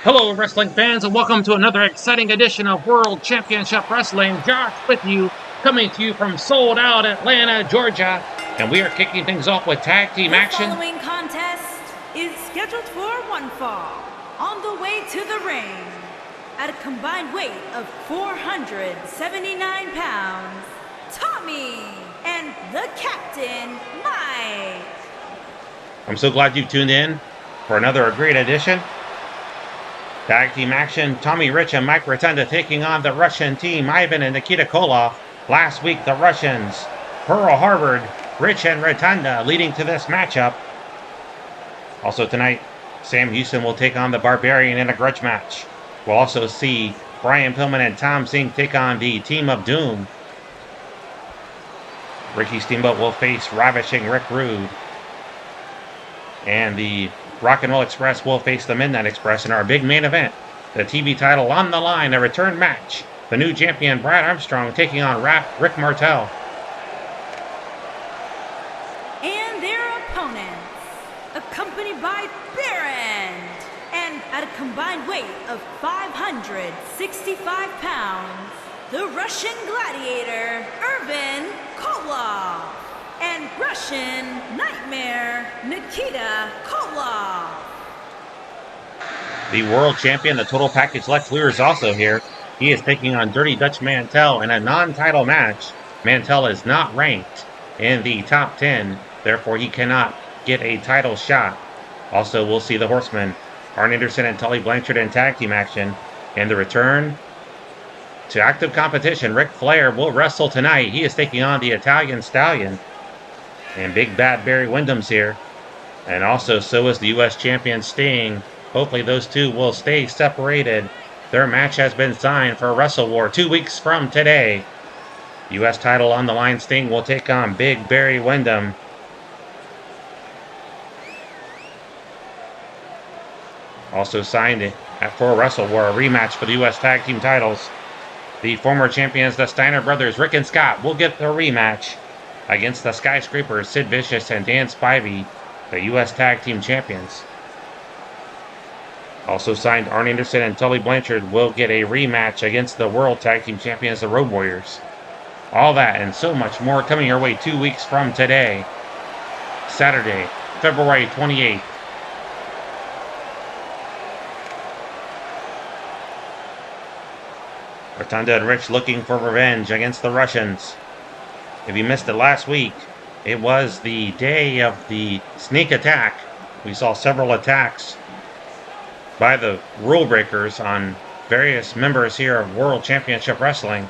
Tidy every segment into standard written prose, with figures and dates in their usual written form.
Hello, wrestling fans, and welcome to another exciting edition of World Championship Wrestling. Josh with you, coming to you from sold out Atlanta, Georgia. And we are kicking things off with tag team action. The following contest is scheduled for one fall. On the way to the ring, at a combined weight of 479 pounds, Tommy and the Captain, Mike. I'm so glad you tuned in for another great edition. Tag team action, Tommy Rich and Mike Rotunda taking on the Russian team, Ivan and Nikita Koloff. Last week, the Russians, Pearl Harbored, Rich and Rotunda leading to this matchup. Also tonight, Sam Houston will take on the Barbarian in a grudge match. We'll also see Brian Pillman and Tom Zenk take on the Team of Doom. Ricky Steamboat will face Ravishing Rick Rude. And the Rock and Roll Express will face the Midnight Express in our big main event. The TV title on the line, a return match. The new champion, Brad Armstrong, taking on Rick Martel. And their opponents, accompanied by Baron, and at a combined weight of 565 pounds, the Russian Gladiator, Koloff, and Russian Nightmare, Nikita Koloff. The world champion, the Total Package Lex Luger, is also here. He is taking on Dirty Dutch Mantel in a non-title match. Mantel is not ranked in the top 10, therefore he cannot get a title shot. Also, we'll see the Horsemen, Arn Anderson and Tully Blanchard in tag team action. And the return to active competition, Ric Flair will wrestle tonight. He is taking on the Italian Stallion. And Big Bad Barry Windham's here. And also, so is the U.S. champion Sting. Hopefully those two will stay separated. Their match has been signed for Wrestle War 2 weeks from today. U.S. title on the line, Sting will take on Big Barry Windham. Also signed for Wrestle War, a rematch for the U.S. tag team titles. The former champions, the Steiner brothers, Rick and Scott, will get their rematch against the Skyscrapers, Sid Vicious and Dan Spivey, the U.S. Tag Team Champions. Also signed, Arn Anderson and Tully Blanchard will get a rematch against the World Tag Team Champions, the Road Warriors. All that and so much more coming your way 2 weeks from today, Saturday, February 28th. Rotunda and Rich looking for revenge against the Russians. If you missed it last week, it was the day of the sneak attack. We saw several attacks by the rule breakers on various members here of World Championship Wrestling.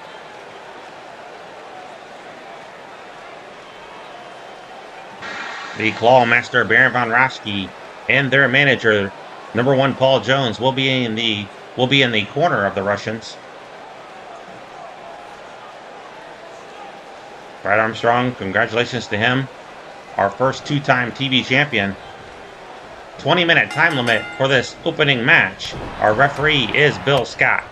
The Claw Master Baron von Raschke and their manager, number one Paul Jones, will be in the corner of the Russians. Brad Armstrong, congratulations to him. Our first two-time TV champion. 20-minute time limit for this opening match. Our referee is Bill Scott.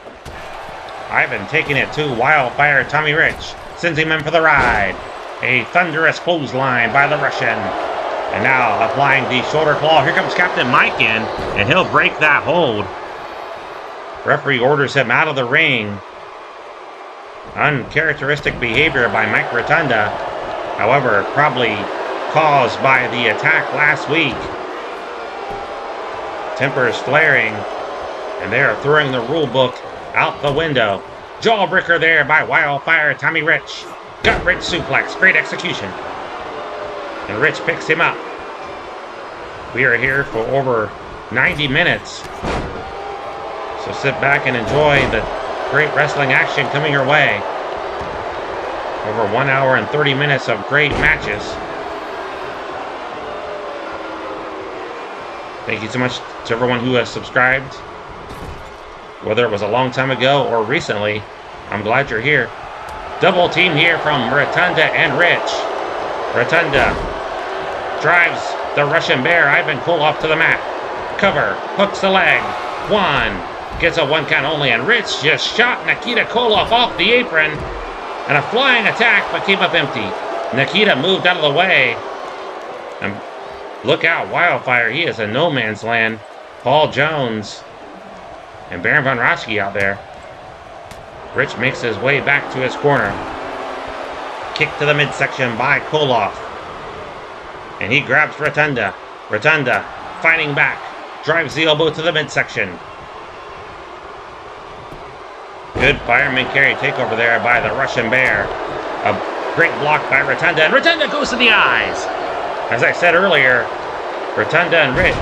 Ivan taking it to Wildfire Tommy Rich. Sends him in for the ride. A thunderous clothesline by the Russian. And now applying the shoulder claw. Here comes Captain Mike in, and he'll break that hold. Referee orders him out of the ring. Uncharacteristic behavior by Mike Rotunda, however, probably caused by the attack last week. Tempers flaring, and they are throwing the rule book out the window. Jawbreaker there by Wildfire Tommy Rich. Gut Rich suplex, great execution. And Rich picks him up. We are here for over 90 minutes. So sit back and enjoy the great wrestling action coming your way. Over 1 hour and 30 minutes of great matches. Thank you so much to everyone who has subscribed. Whether it was a long time ago or recently, I'm glad you're here. Double team here from Rotunda and Rich. Rotunda drives the Russian Bear, Ivan Koloff, to the mat. Cover, hooks the leg. One. Gets a one count only, and Rich just shot Nikita Koloff off the apron. And a flying attack, but came up empty. Nikita moved out of the way. And look out, Wildfire, he is in no man's land. Paul Jones and Baron von Raschke out there. Rich makes his way back to his corner. Kick to the midsection by Koloff. And he grabs Rotunda. Rotunda fighting back. Drives the elbow to the midsection. Good fireman carry takeover there by the Russian Bear. A great block by Rotunda, and Rotunda goes to the eyes. As I said earlier, Rotunda and Rich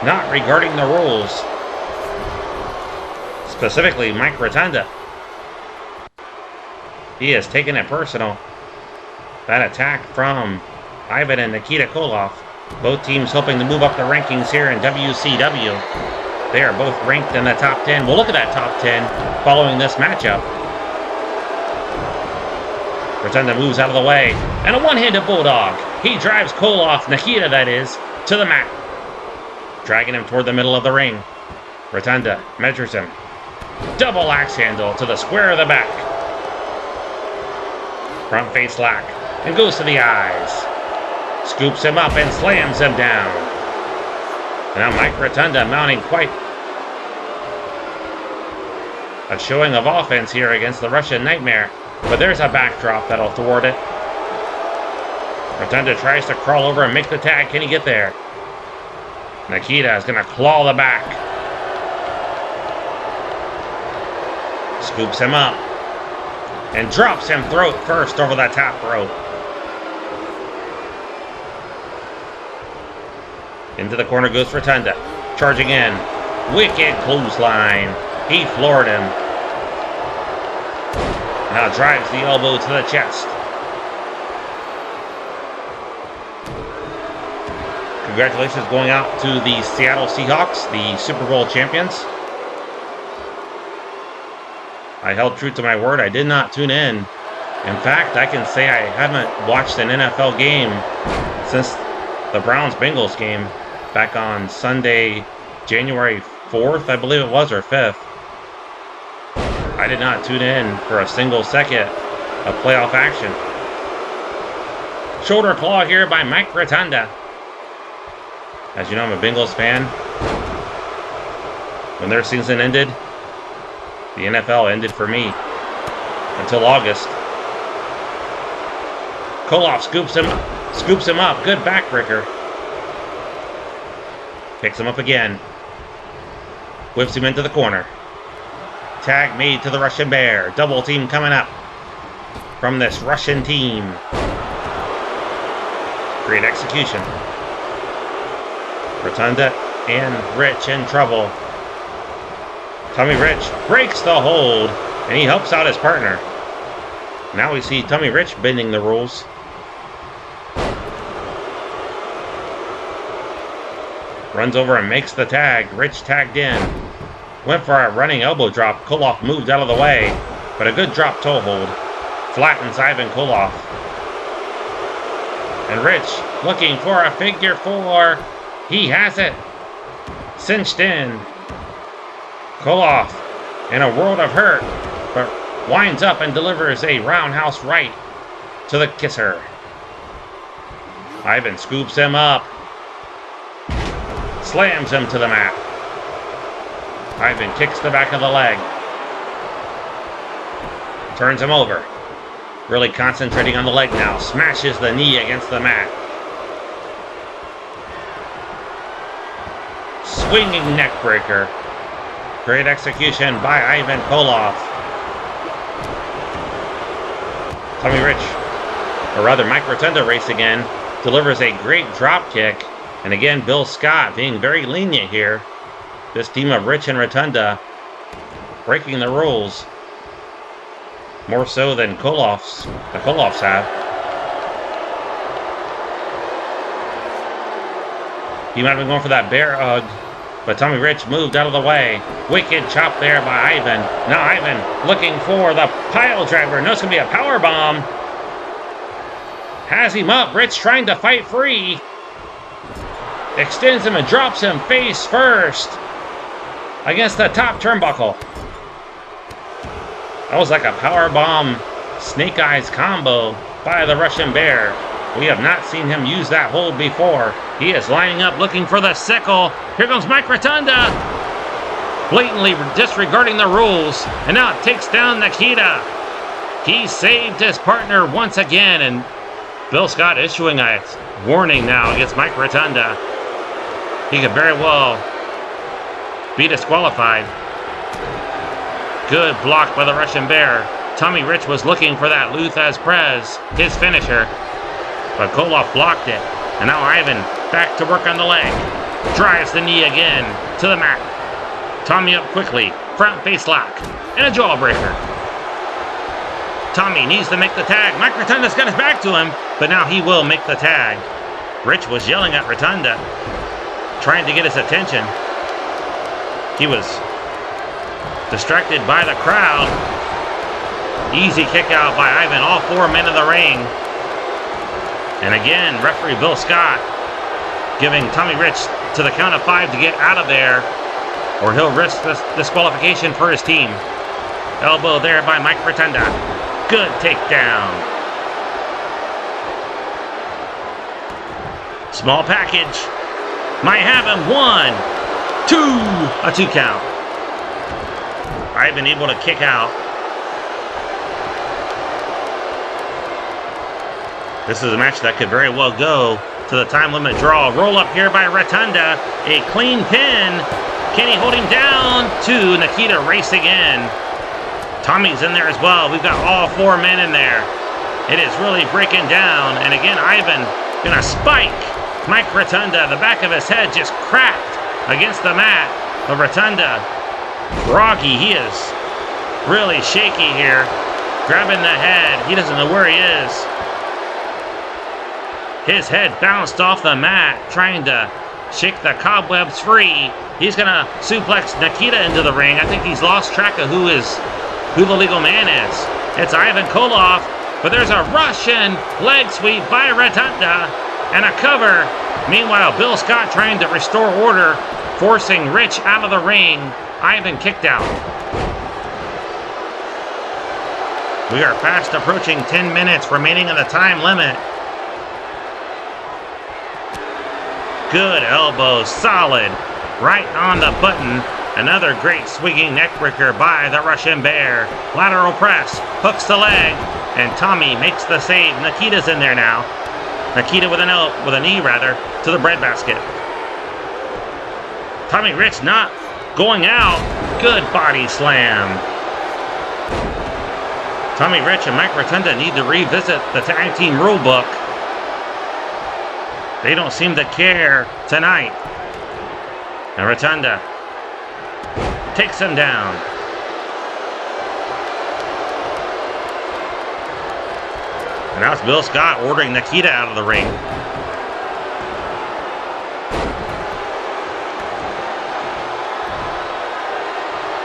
not regarding the rules. Specifically, Mike Rotunda. He has taken it personal. That attack from Ivan and Nikita Koloff. Both teams hoping to move up the rankings here in WCW. They are both ranked in the top 10. We'll look at that top 10 following this matchup. Rotunda moves out of the way. And a one-handed bulldog. He drives Koloff, Nikita that is, to the mat. Dragging him toward the middle of the ring. Rotunda measures him. Double axe handle to the square of the back. Front face lock. And goes to the eyes. Scoops him up and slams him down. Now Mike Rotunda mounting quite a showing of offense here against the Russian Nightmare. But there's a backdrop that'll thwart it. Rotunda tries to crawl over and make the tag. Can he get there? Nikita is going to claw the back. Scoops him up. And drops him throat first over the top rope. Into the corner goes Rotunda. Charging in. Wicked clothesline. He floored him. Now drives the elbow to the chest. Congratulations going out to the Seattle Seahawks, the Super Bowl champions. I held true to my word. I did not tune in. In fact, I can say I haven't watched an NFL game since the Browns-Bengals game back on Sunday, January 4th, I believe it was, or 5th. I did not tune in for a single second of playoff action. Shoulder claw here by Mike Rotunda. As you know, I'm a Bengals fan. When their season ended, the NFL ended for me until August. Koloff scoops him up. Good backbreaker. Picks him up again. Whips him into the corner. Tag made to the Russian Bear. Double team coming up from this Russian team. Great execution. Rotunda and Rich in trouble. Tommy Rich breaks the hold, and he helps out his partner. Now we see Tommy Rich bending the rules. Runs over and makes the tag. Rich tagged in. Went for a running elbow drop. Koloff moved out of the way, but a good drop toe hold. Flattens Ivan Koloff. And Rich looking for a figure four. He has it. Cinched in. Koloff in a world of hurt, but winds up and delivers a roundhouse right to the kisser. Ivan scoops him up. Slams him to the mat. Ivan kicks the back of the leg. Turns him over. Really concentrating on the leg now. Smashes the knee against the mat. Swinging neck breaker. Great execution by Ivan Koloff. Tommy Rich, or rather Mike Rotunda race again, delivers a great drop kick. And again, Bill Scott being very lenient here. This team of Rich and Rotunda breaking the rules more so than the Koloffs have. He might have been going for that bear hug, but Tommy Rich moved out of the way. Wicked chop there by Ivan. Now Ivan looking for the pile driver. No, it's going to be a power bomb. Has him up. Rich trying to fight free. Extends him and drops him face first against the top turnbuckle. That was like a powerbomb snake eyes combo by the Russian Bear. We have not seen him use that hold before. He is lining up looking for the sickle. Here comes Mike Rotunda. blatantly disregarding the rules. And now it takes down Nikita. He saved his partner once again, and Bill Scott issuing a warning now against Mike Rotunda. He could very well be disqualified. Good block by the Russian Bear. Tommy Rich was looking for that Lou Thesz Prez, his finisher, but Koloff blocked it. And now Ivan back to work on the leg. Drives the knee again to the mat. Tommy up quickly, front face lock, and a jawbreaker. Tommy needs to make the tag. Mike Rotunda's got his back to him, but now he will make the tag. Rich was yelling at Rotunda, trying to get his attention. He was distracted by the crowd. Easy kick out by Ivan, all 4 men in the ring. And again, referee Bill Scott giving Tommy Rich to the count of 5 to get out of there, or he'll risk this disqualification for his team. Elbow there by Mike Rotunda. Good takedown. Small package. Might have him. 1, 2. A 2 count. Ivan able to kick out. This is a match that could very well go to the time limit draw. Roll up here by Rotunda. A clean pin. Can he hold him down? 2. Nikita racing in. Tommy's in there as well. We've got all 4 men in there. It is really breaking down. And again, Ivan gonna spike Mike Rotunda. The back of his head just cracked against the mat. But Rotunda, groggy. He is really shaky here. Grabbing the head. He doesn't know where he is. His head bounced off the mat, trying to shake the cobwebs free. He's gonna suplex Nikita into the ring. I think he's lost track of who the legal man is. It's Ivan Koloff, but there's a Russian leg sweep by Rotunda and a cover. Meanwhile, Bill Scott trying to restore order, forcing Rich out of the ring. Ivan kicked out. We are fast approaching 10 minutes remaining in the time limit. Good elbow, solid, right on the button. Another great swinging neckbreaker by the Russian Bear. Lateral press, hooks the leg, and Tommy makes the save. Nikita's in there now. Nikita with a knee to the breadbasket. Tommy Rich not going out. Good body slam. Tommy Rich and Mike Rotunda need to revisit the tag team rulebook. They don't seem to care tonight. And Rotunda takes him down. And now it's Bill Scott ordering Nikita out of the ring.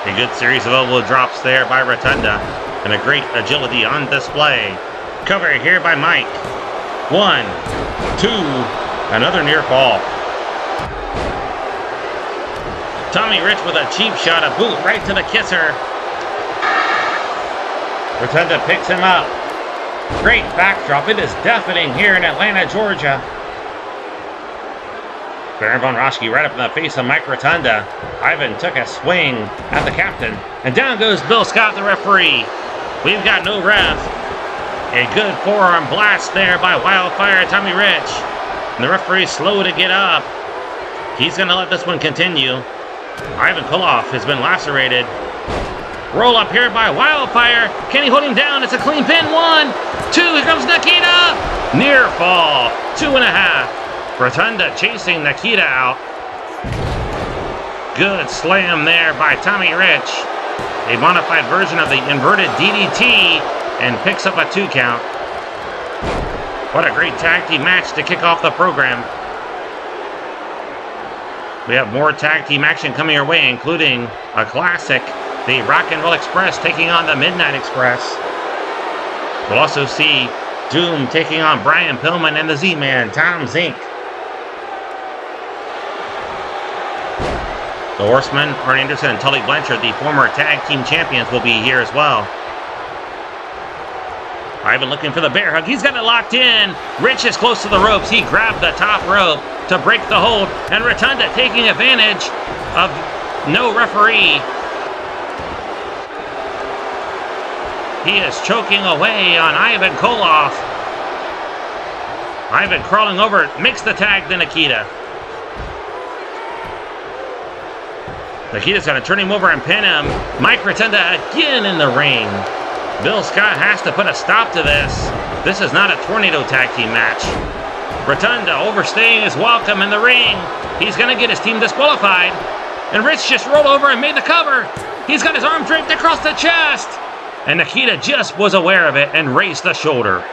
A good series of elbow drops there by Rotunda. And a great agility on display. Cover here by Mike. 1, 2. Another near fall. Tommy Rich with a cheap shot, a boot right to the kisser. Rotunda picks him up. Great backdrop. It is deafening here in Atlanta, Georgia. Baron von Raschke right up in the face of Mike Rotunda. Ivan took a swing at the captain. And down goes Bill Scott, the referee. We've got no ref. A good forearm blast there by Wildfire Tommy Rich. And the referee's slow to get up. He's going to let this one continue. Ivan Koloff has been lacerated. Roll up here by Wildfire. Can he hold him down? It's a clean pin. 1, 2. Here comes Nikita. Near fall. 2.5. Rotunda chasing Nikita out. Good slam there by Tommy Rich. A modified version of the inverted DDT, and picks up a 2 count. What a great tag team match to kick off the program. We have more tag team action coming our way, including a classic, the Rock and Roll Express taking on the Midnight Express. We'll also see Doom taking on Brian Pillman and the Z-Man, Tom Zenk. The Horsemen, Arn Anderson and Tully Blanchard, the former tag team champions, will be here as well. Ivan looking for the bear hug. He's got it locked in. Rich is close to the ropes. He grabbed the top rope to break the hold. And Rotunda taking advantage of No referee. He is choking away on Ivan Koloff. Ivan crawling over, makes the tag to Nikita. Nikita's going to turn him over and pin him. Mike Rotunda again in the ring. Bill Scott has to put a stop to this. This is not a tornado tag team match. Rotunda overstaying his welcome in the ring. He's going to get his team disqualified. And Rich just rolled over and made the cover. He's got his arm draped across the chest. And Nikita just was aware of it and raised the shoulder.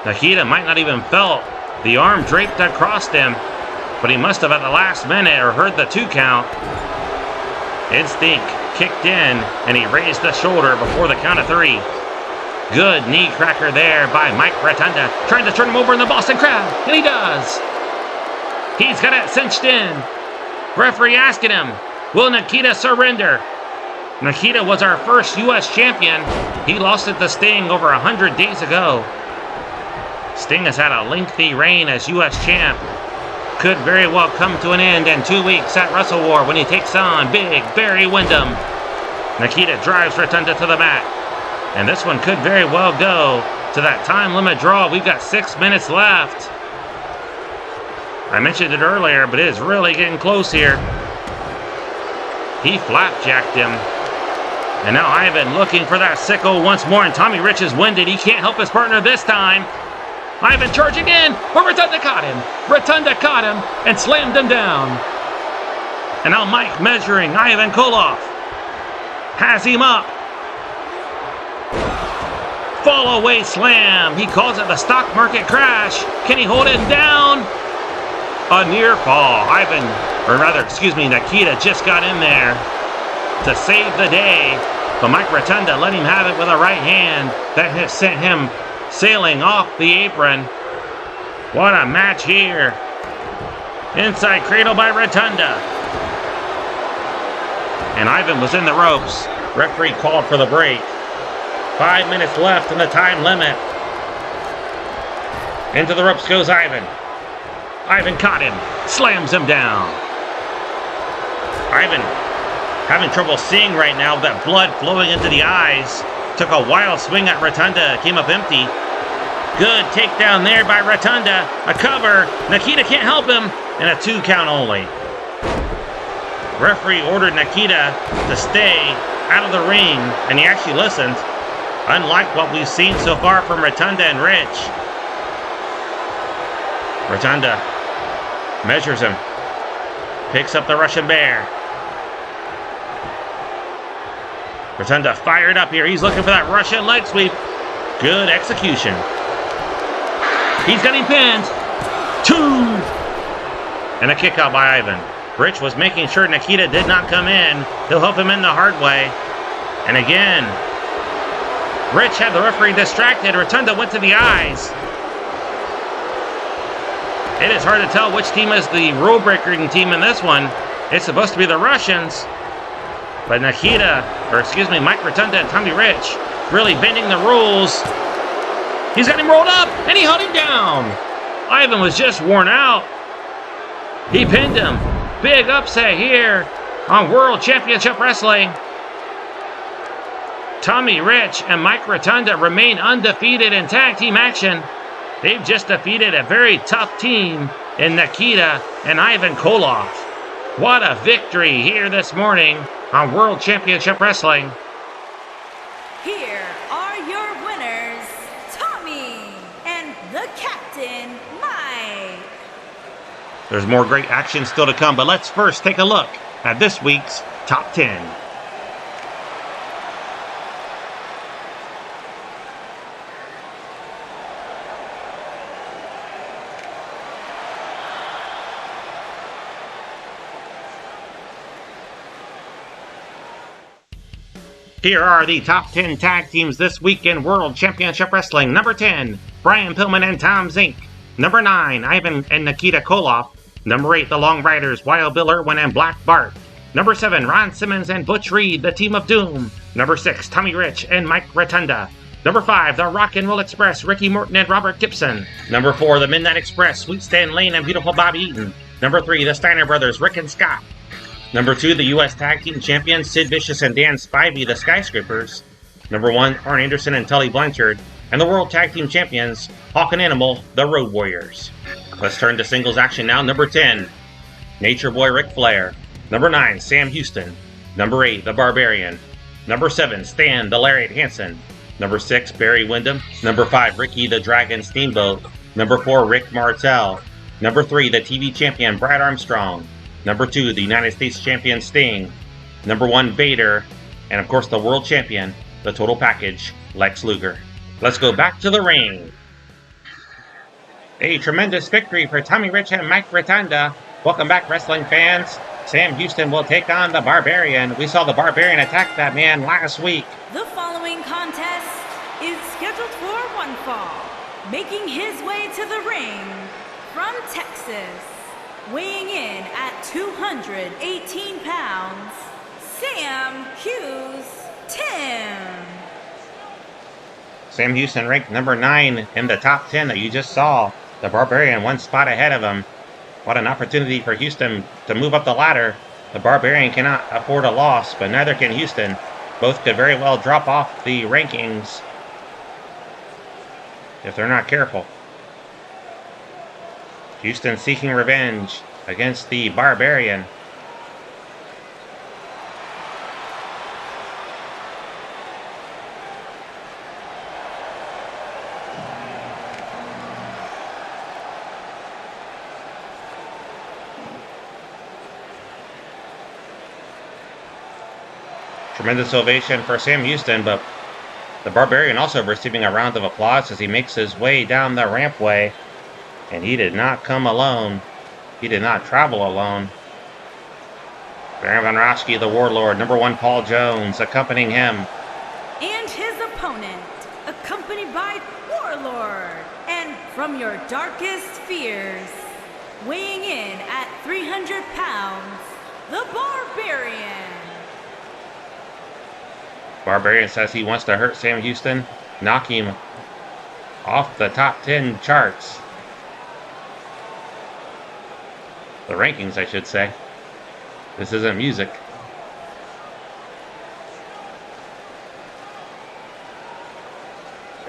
Nikita might not even felt the arm draped across him, but he must have at the last minute or heard the 2 count. Instinct kicked in, and he raised the shoulder before the count of 3. Good knee cracker there by Mike Rotunda, trying to turn him over in the Boston crowd, and he does. He's got it cinched in. Referee asking him, will Nikita surrender? Nikita was our first U.S. champion. He lost it to Sting over 100 days ago. Sting has had a lengthy reign as U.S. champ. Could very well come to an end in 2 weeks at Wrestle War when he takes on Big Barry Windham. Nikita drives Rotunda to the mat. And this one could very well go to that time limit draw. We've got 6 minutes left. I mentioned it earlier, but it is really getting close here. He flapjacked him. And now Ivan looking for that sickle once more, and Tommy Rich is winded. He can't help his partner this time. Ivan charging in, but Rotunda caught him. Rotunda caught him and slammed him down. And now Mike measuring Ivan Koloff. Has him up. Fall away slam. He calls it the stock market crash. Can he hold him down? A near fall. Nikita just got in there to save the day. But Mike Rotunda let him have it with a right hand. That has sent him sailing off the apron. What a match here. Inside cradle by Rotunda. And Ivan was in the ropes. Referee called for the break. 5 minutes left in the time limit. Into the ropes goes Ivan. Ivan caught him. Slams him down. Ivan having trouble seeing right now with that blood flowing into the eyes. Took a wild swing at Rotunda. Came up empty. Good takedown there by Rotunda. A cover. Nikita can't help him. And a 2 count only. Referee ordered Nikita to stay out of the ring. And he actually listened. Unlike what we've seen so far from Rotunda and Rich. Rotunda measures him. Picks up the Russian Bear. Rotunda fired up here. He's looking for that Russian leg sweep. Good execution. He's getting pinned. 2. And a kick out by Ivan. Rich was making sure Nikita did not come in. He'll help him in the hard way. And again, Rich had the referee distracted. Rotunda went to the eyes. It is hard to tell which team is the rule-breaking team in this one. It's supposed to be the Russians. But Mike Rotunda and Tommy Rich really bending the rules. He's got him rolled up, and he held him down. Ivan was just worn out. He pinned him. Big upset here on World Championship Wrestling. Tommy Rich and Mike Rotunda remain undefeated in tag team action. They've just defeated a very tough team in Nikita and Ivan Koloff. What a victory here this morning on World Championship Wrestling. Here are your winners, Tommy and the captain, Mike. There's more great action still to come, but let's first take a look at this week's Top 10. Here are the top 10 tag teams this week in World Championship Wrestling. Number 10, Brian Pillman and Tom Zenk. Number 9, Ivan and Nikita Koloff. Number 8, the Long Riders, Wild Bill Irwin and Black Bart. Number 7, Ron Simmons and Butch Reed, the Team of Doom. Number 6, Tommy Rich and Mike Rotunda. Number 5, the Rock and Roll Express, Ricky Morton and Robert Gibson. Number 4, the Midnight Express, Sweet Stan Lane and Beautiful Bobby Eaton. Number 3, the Steiner brothers, Rick and Scott. Number 2, the U.S. Tag Team Champions, Sid Vicious and Dan Spivey, the Skyscrapers. Number 1, Arn Anderson and Tully Blanchard. And the World Tag Team Champions, Hawk and Animal, the Road Warriors. Let's turn to singles action now. Number 10, Nature Boy Ric Flair. Number 9, Sam Houston. Number 8, the Barbarian. Number 7, Stan the Lariat Hansen. Number 6, Barry Windham. Number 5, Ricky the Dragon Steamboat. Number 4, Rick Martel. Number 3, the TV champion Brad Armstrong. Number 2, the United States champion Sting. Number 1, Vader. And of course the world champion, the total package, Lex Luger. Let's go back to the ring. A tremendous victory for Tommy Rich and Mike Rotunda. Welcome back, wrestling fans. Sam Houston will take on the Barbarian. We saw the Barbarian attack that man last week. The following contest is scheduled for one fall. Making his way to the ring from Texas, weighing in at 218 pounds, Sam Houston. Sam Houston ranked number 9 in the top 10 that you just saw. The Barbarian one spot ahead of him. What an opportunity for Houston to move up the ladder. The Barbarian cannot afford a loss, but neither can Houston. Both could very well drop off the rankings if they're not careful. Houston seeking revenge against the Barbarian. Tremendous ovation for Sam Houston, but the Barbarian also receiving a round of applause as he makes his way down the rampway. And he did not come alone. He did not travel alone. Baron Von Raschke, the Warlord, number 1, Paul Jones, accompanying him. And his opponent, accompanied by Warlord. And from your darkest fears, weighing in at 300 pounds, the Barbarian. Barbarian says he wants to hurt Sam Houston, knock him off the top 10 charts. The rankings, I should say. This isn't music.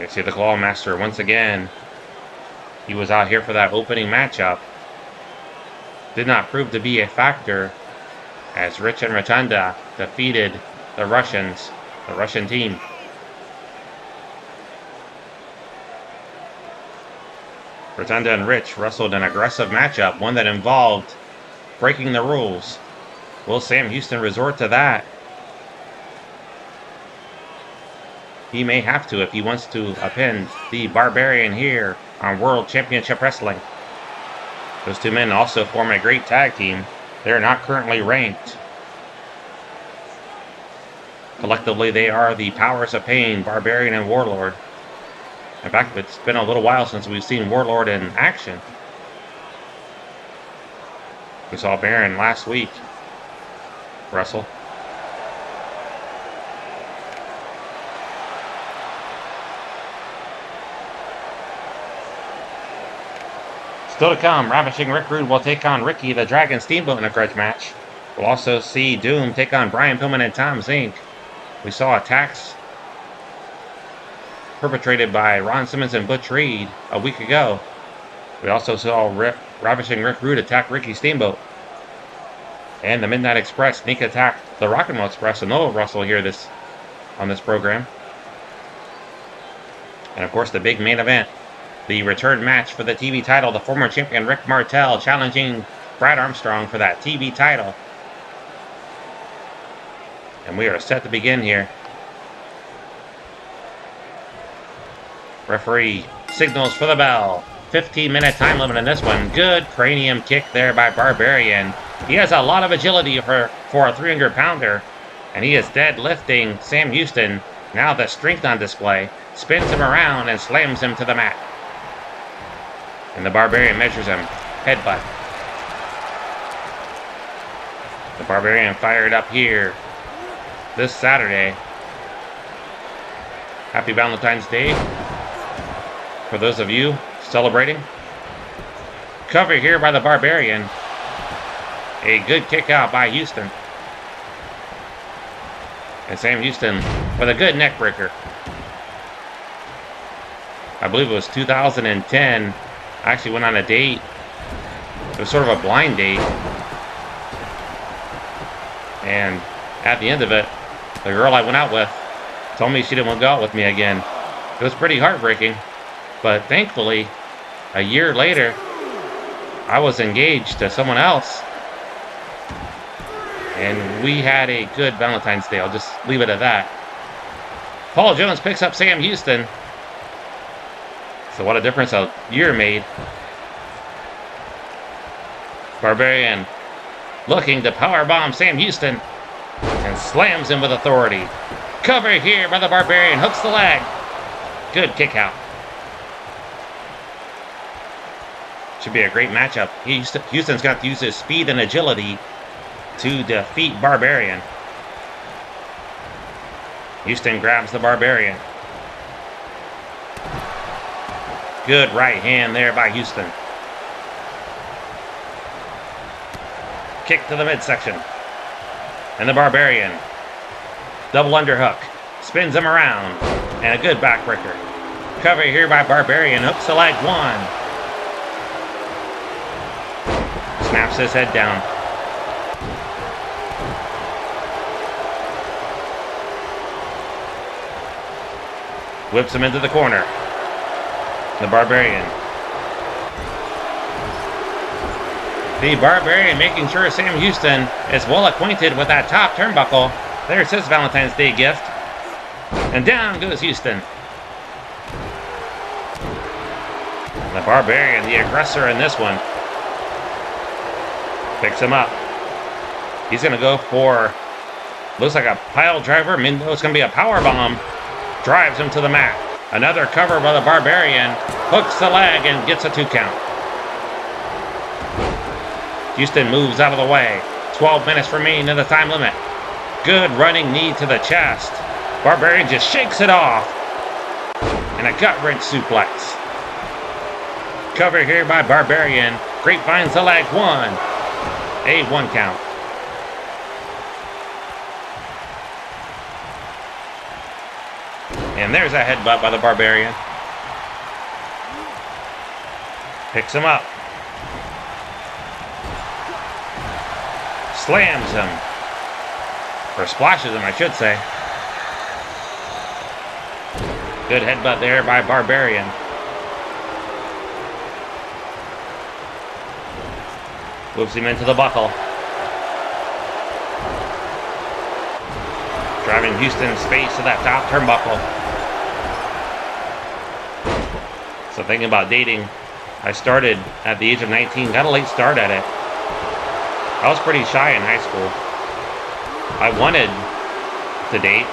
You see the Clawmaster once again. He was out here for that opening matchup. Did not prove to be a factor as Rich and Rotunda defeated the Russians, the Russian team. Rotunda and Rich wrestled an aggressive matchup, one that involved breaking the rules. Will Sam Houston resort to that? He may have to if he wants to append the Barbarian here on World Championship Wrestling. Those two men also form a great tag team. They are not currently ranked. Collectively, they are the Powers of Pain, Barbarian and Warlord. In fact, it's been a little while since we've seen Warlord in action. We saw Baron last week wrestle. Still to come, Ravishing Rick Rude will take on Ricky the Dragon Steamboat in a grudge match. We'll also see Doom take on Brian Pillman and Tom Zenk. We saw attacks perpetrated by Ron Simmons and Butch Reed a week ago. We also saw Ravishing Rick Rude attack Ricky Steamboat. And the Midnight Express sneak attack the Rock and Roll Express, and they'll wrestle here on this program. And of course the big main event, the return match for the TV title, the former champion Rick Martel challenging Brad Armstrong for that TV title. And we are set to begin here. Referee signals for the bell. 15-minute time limit in this one. Good cranium kick there by Barbarian. He has a lot of agility for a 300-pounder. And he is deadlifting Sam Houston. Now the strength on display. Spins him around and slams him to the mat. And the Barbarian measures him. Headbutt. The Barbarian fired up here this Saturday. Happy Valentine's Day for those of you celebrating. Cover here by the Barbarian. A good kick out by Houston. And Sam Houston with a good neck breaker. I believe it was 2010. I actually went on a date. It was sort of a blind date. And at the end of it, the girl I went out with told me she didn't want to go out with me again. It was pretty heartbreaking. But thankfully, a year later, I was engaged to someone else. And we had a good Valentine's Day. I'll just leave it at that. Paul Jones picks up Sam Houston. So what a difference a year made. Barbarian looking to powerbomb Sam Houston and slams him with authority. Cover here by the Barbarian. Hooks the leg. Good kick out. Should be a great matchup. Houston's got to use his speed and agility to defeat Barbarian. Houston grabs the Barbarian. Good right hand there by Houston. Kick to the midsection. And the Barbarian. Double underhook. Spins him around. And a good backbreaker. Cover here by Barbarian. Hooks the leg. One. Snaps his head down. Whips him into the corner. The Barbarian. The Barbarian making sure Sam Houston is well acquainted with that top turnbuckle. There's his Valentine's Day gift. And down goes Houston. The Barbarian, the aggressor in this one. Picks him up. He's going to go for, looks like a pile driver. It's going to be a power bomb. Drives him to the mat. Another cover by the Barbarian. Hooks the leg and gets a 2 count. Houston moves out of the way. 12 minutes remain in the time limit. Good running knee to the chest. Barbarian just shakes it off. And a gut wrench suplex. Cover here by Barbarian. Grapevines the leg. 1. A 1 count. And there's a headbutt by the Barbarian. Picks him up. Slams him. Or splashes him, I should say. Good headbutt there by Barbarian. Moves him into the buckle. Driving Houston's face to that top turnbuckle. So thinking about dating, I started at the age of 19. Got a late start at it. I was pretty shy in high school. I wanted to date.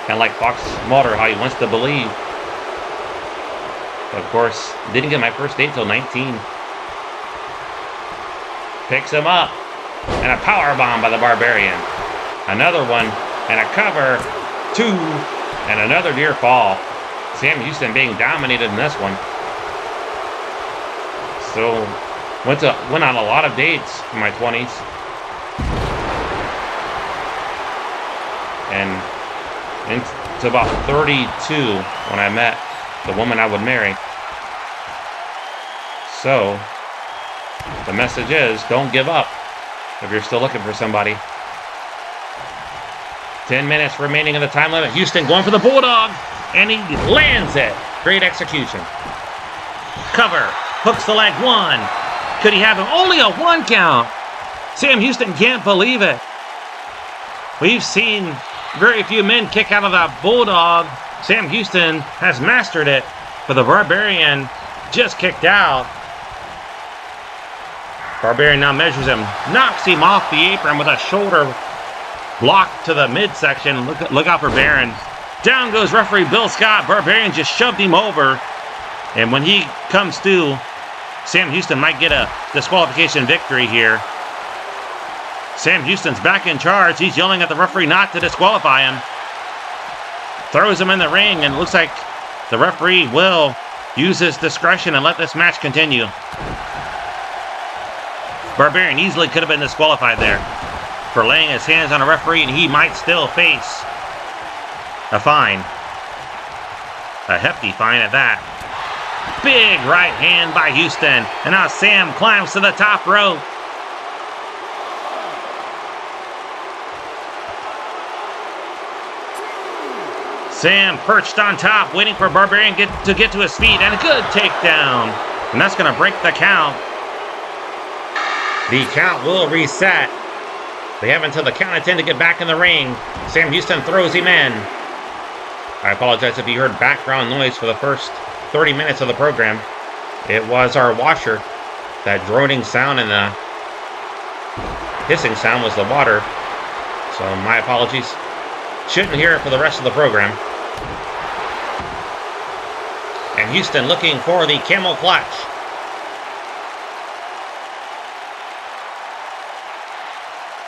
Kind of like Fox Mulder, how he wants to believe. But of course, didn't get my first date till 19. Picks him up. And a power bomb by the Barbarian. Another one. And a cover. 2. And another near fall. Sam Houston being dominated in this one. So, went on a lot of dates in my 20s. And into about 32 when I met the woman I would marry. So, the message is, don't give up if you're still looking for somebody. 10 minutes remaining in the time limit. Houston going for the Bulldog, and he lands it. Great execution. Cover. Hooks the leg. 1. Could he have him? Only a 1 count. Sam Houston can't believe it. We've seen very few men kick out of that Bulldog. Sam Houston has mastered it, but the Barbarian just kicked out. Barbarian now measures him, knocks him off the apron with a shoulder block to the midsection. Look out for Baron. Down goes referee Bill Scott. Barbarian just shoved him over. And when he comes to, Sam Houston might get a disqualification victory here. Sam Houston's back in charge. He's yelling at the referee not to disqualify him. Throws him in the ring, and it looks like the referee will use his discretion and let this match continue. Barbarian easily could have been disqualified there for laying his hands on a referee, and he might still face a fine. A hefty fine at that. Big right hand by Houston, and now Sam climbs to the top rope. Sam perched on top, waiting for Barbarian to get to his feet, and a good takedown. And that's going to break the count. The count will reset. They have until the count of 10 to get back in the ring. Sam Houston throws him in. I apologize if you heard background noise for the first 30 minutes of the program. It was our washer. That droning sound and the hissing sound was the water. So my apologies. Shouldn't hear it for the rest of the program. And Houston looking for the camel clutch.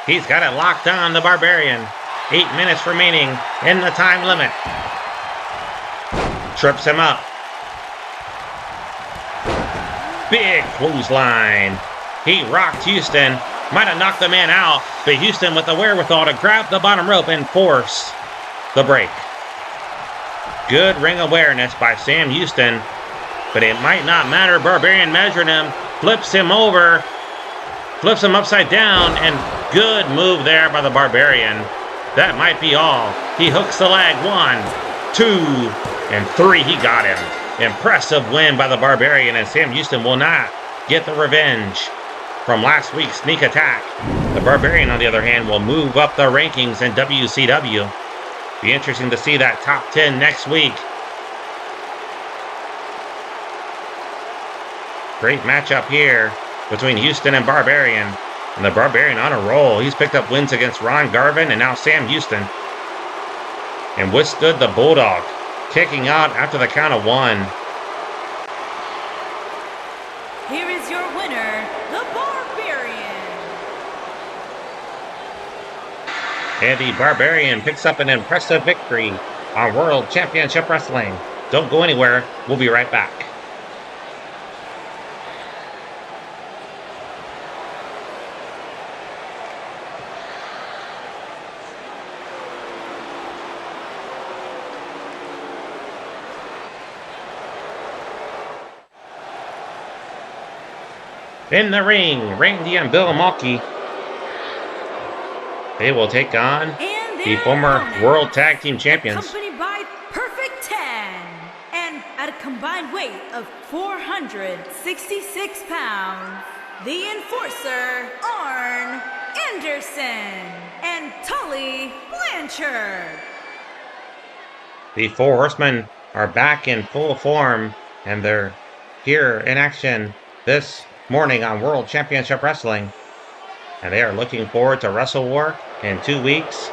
He's got it locked on the Barbarian. 8 minutes remaining in the time limit. Trips him up. Big clothesline. He rocked Houston. Might have knocked the man out, but Houston with the wherewithal to grab the bottom rope and force the break. Good ring awareness by Sam Houston, but it might not matter. Barbarian measured him, flips him over, flips him upside down, and good move there by the Barbarian. That might be all. He hooks the leg. 1, 2, and 3. He got him. Impressive win by the Barbarian, and Sam Houston will not get the revenge from last week's sneak attack. The Barbarian, on the other hand, will move up the rankings in WCW. Be interesting to see that top 10 next week. Great matchup here between Houston and Barbarian. And the Barbarian on a roll. He's picked up wins against Ron Garvin and now Sam Houston. And withstood the Bulldog, kicking out after the count of 1. Here is your winner, the Barbarian. And the Barbarian picks up an impressive victory on World Championship Wrestling. Don't go anywhere. We'll be right back. In the ring, Randy and Bill Mulkey. They will take on the former World Tag Team Champions. Accompanied by Perfect 10. And at a combined weight of 466 pounds, the Enforcer, Arn Anderson, and Tully Blanchard. The Four Horsemen are back in full form, and they're here in action this morning on World Championship Wrestling. And they are looking forward to Wrestle War in 2 weeks.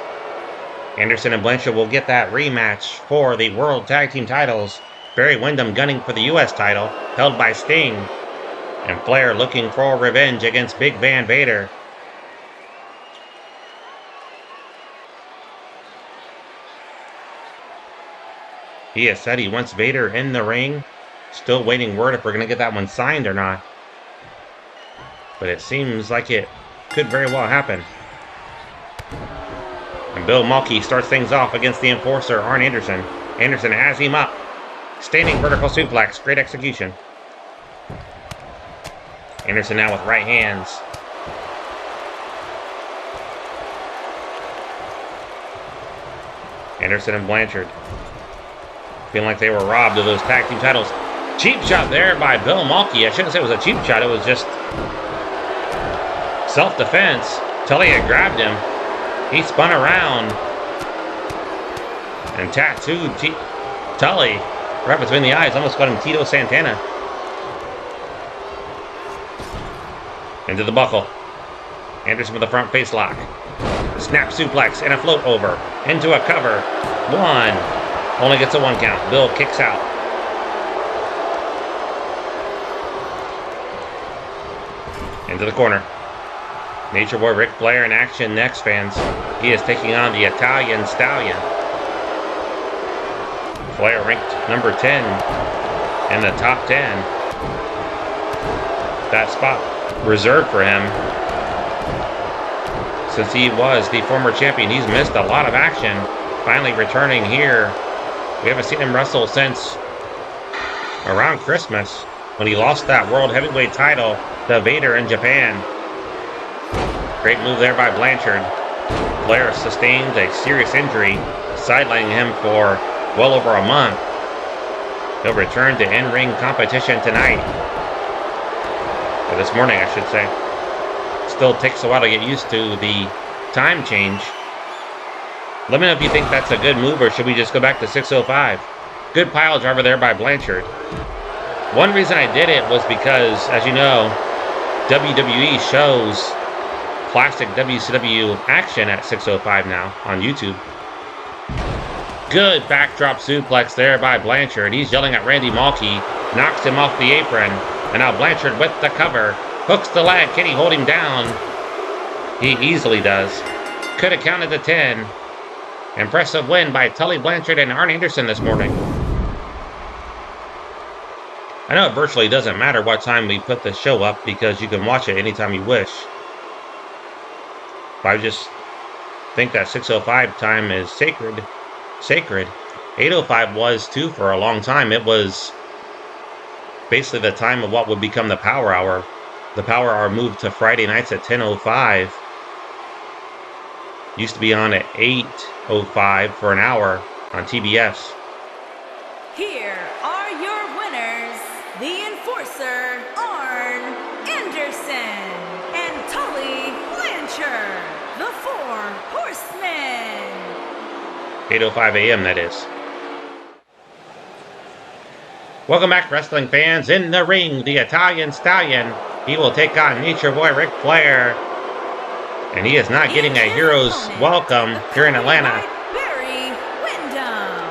Anderson and Blanchard will get that rematch for the World Tag Team titles. Barry Windham gunning for the U.S. title, held by Sting. And Flair looking for revenge against Big Van Vader. He has said he wants Vader in the ring. Still waiting word if we're going to get that one signed or not. But it seems like it could very well happen. And Bill Mulkey starts things off against the Enforcer, Arn Anderson. Anderson has him up. Standing vertical suplex. Great execution. Anderson now with right hands. Anderson and Blanchard. Feeling like they were robbed of those tag team titles. Cheap shot there by Bill Mulkey. I shouldn't say it was a cheap shot. It was just self-defense. Tully had grabbed him. He spun around and tattooed Tully right between the eyes. Almost got him Tito Santana. Into the buckle. Anderson with a front face lock. Snap suplex and a float over. Into a cover. 1. Only gets a 1 count. Bill kicks out. Into the corner. Nature Boy Ric Flair in action next, fans. He is taking on the Italian Stallion. Flair ranked number 10 in the top 10. That spot reserved for him. Since he was the former champion, he's missed a lot of action. Finally returning here. We haven't seen him wrestle since around Christmas when he lost that World Heavyweight title to Vader in Japan. Great move there by Blanchard. Flair sustained a serious injury, sidelining him for well over a month. He'll return to in-ring competition tonight. Or this morning, I should say. Still takes a while to get used to the time change. Let me know if you think that's a good move, or should we just go back to 605? Good pile driver there by Blanchard. One reason I did it was because, as you know, WWE shows classic WCW action at 605 now on YouTube. Good backdrop suplex there by Blanchard. He's yelling at Randy Malky, knocks him off the apron, and now Blanchard with the cover. Hooks the leg. Can he hold him down? He easily does. Could have counted to 10. Impressive win by Tully, Blanchard, and Arn Anderson this morning. I know it virtually doesn't matter what time we put the show up because you can watch it anytime you wish. But I just think that 6:05 time is sacred. 8:05 was too for a long time. It was basically the time of what would become the Power Hour. The Power Hour moved to Friday nights at 10:05. Used to be on at 8:05 for an hour on TBS. Here are your winners, the Enforcer, Arn Anderson, and Tully Blanchard, the Four Horsemen. 8:05 a.m. that is. Welcome back, wrestling fans. In the ring, the Italian Stallion. He will take on Nature Boy Ric Flair. And he is not getting a hero's welcome here in Atlanta. Windham.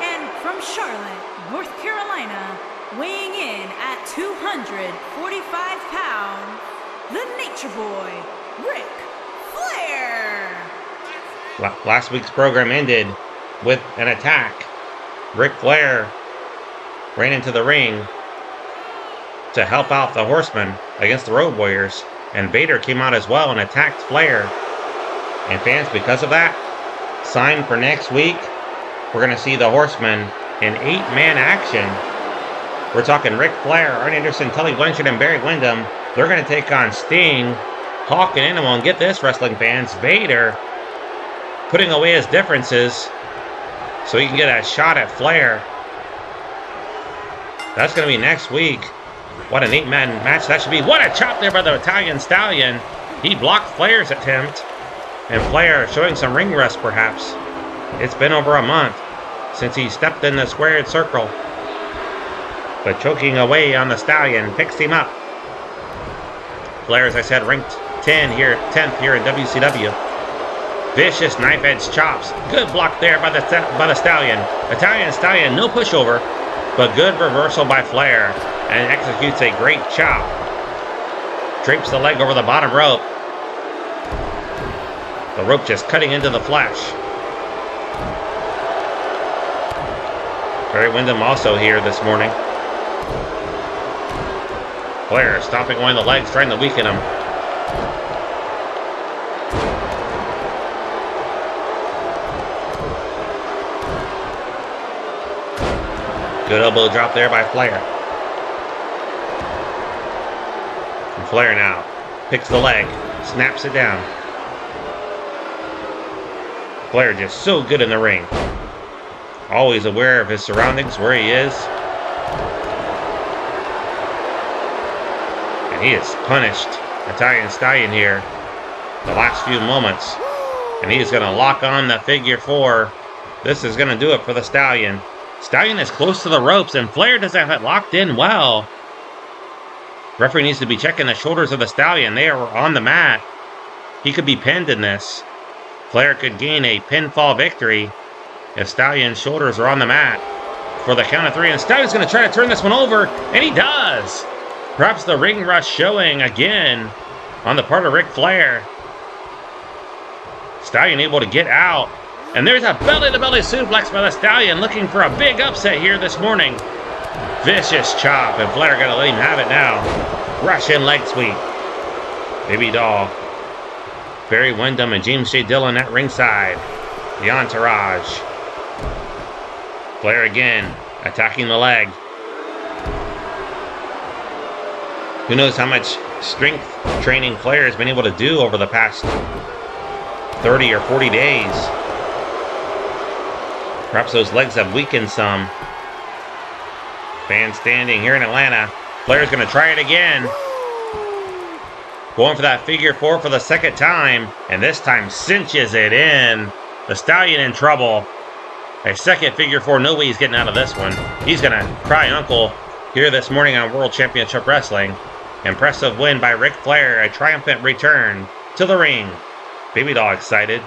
And from Charlotte, North Carolina, weighing in at 245 pounds, the Nature Boy, Ric Flair. Last week's program ended with an attack. Ric Flair ran into the ring to help out the Horsemen against the Road Warriors. And Vader came out as well and attacked Flair. And fans, because of that, signed for next week, we're going to see the Horsemen in 8-man action. We're talking Ric Flair, Arn Anderson, Tully Blanchard, and Barry Windham. They're going to take on Sting, Hawk, and Animal. And get this, wrestling fans, Vader putting away his differences so he can get a shot at Flair. That's going to be next week. What an 8-man match that should be. What a chop there by the Italian Stallion. He blocked Flair's attempt. And Flair showing some ring rust, perhaps. It's been over a month since he stepped in the squared circle. But choking away on the Stallion picks him up. Flair, as I said, ranked 10th here in WCW. Vicious knife-edge chops. Good block there by the Stallion. Italian Stallion, no pushover, but good reversal by Flair. And executes a great chop. Drapes the leg over the bottom rope. The rope just cutting into the flesh. Barry Windham also here this morning. Flair stopping one of the legs, trying to weaken him. Good elbow drop there by Flair. Flair now picks the leg, snaps it down. Flair just so good in the ring. Always aware of his surroundings, where he is. And he has punished Italian Stallion here the last few moments. And he is going to lock on the figure 4. This is going to do it for the Stallion. Stallion is close to the ropes, and Flair doesn't have it locked in well. Referee needs to be checking the shoulders of the Stallion. They are on the mat. He could be pinned in this. Flair could gain a pinfall victory if Stallion's shoulders are on the mat for the count of 3. And Stallion's going to try to turn this one over, and he does. Perhaps the ring rush showing again on the part of Ric Flair. Stallion able to get out. And there's a belly-to-belly suplex by the Stallion, looking for a big upset here this morning. Vicious chop, and Flair going to let him have it now. Russian leg sweep. Baby Doll, Barry Windham, and James J. Dillon at ringside. The Entourage. Flair again, attacking the leg. Who knows how much strength training Flair has been able to do over the past 30 or 40 days. Perhaps those legs have weakened some. Fans standing here in Atlanta. Flair's going to try it again. Going for that figure four for the second time. And this time cinches it in. The Stallion in trouble. A second figure four. No way he's getting out of this one. He's going to cry uncle here this morning on World Championship Wrestling. Impressive win by Ric Flair. A triumphant return to the ring. Baby Doll excited.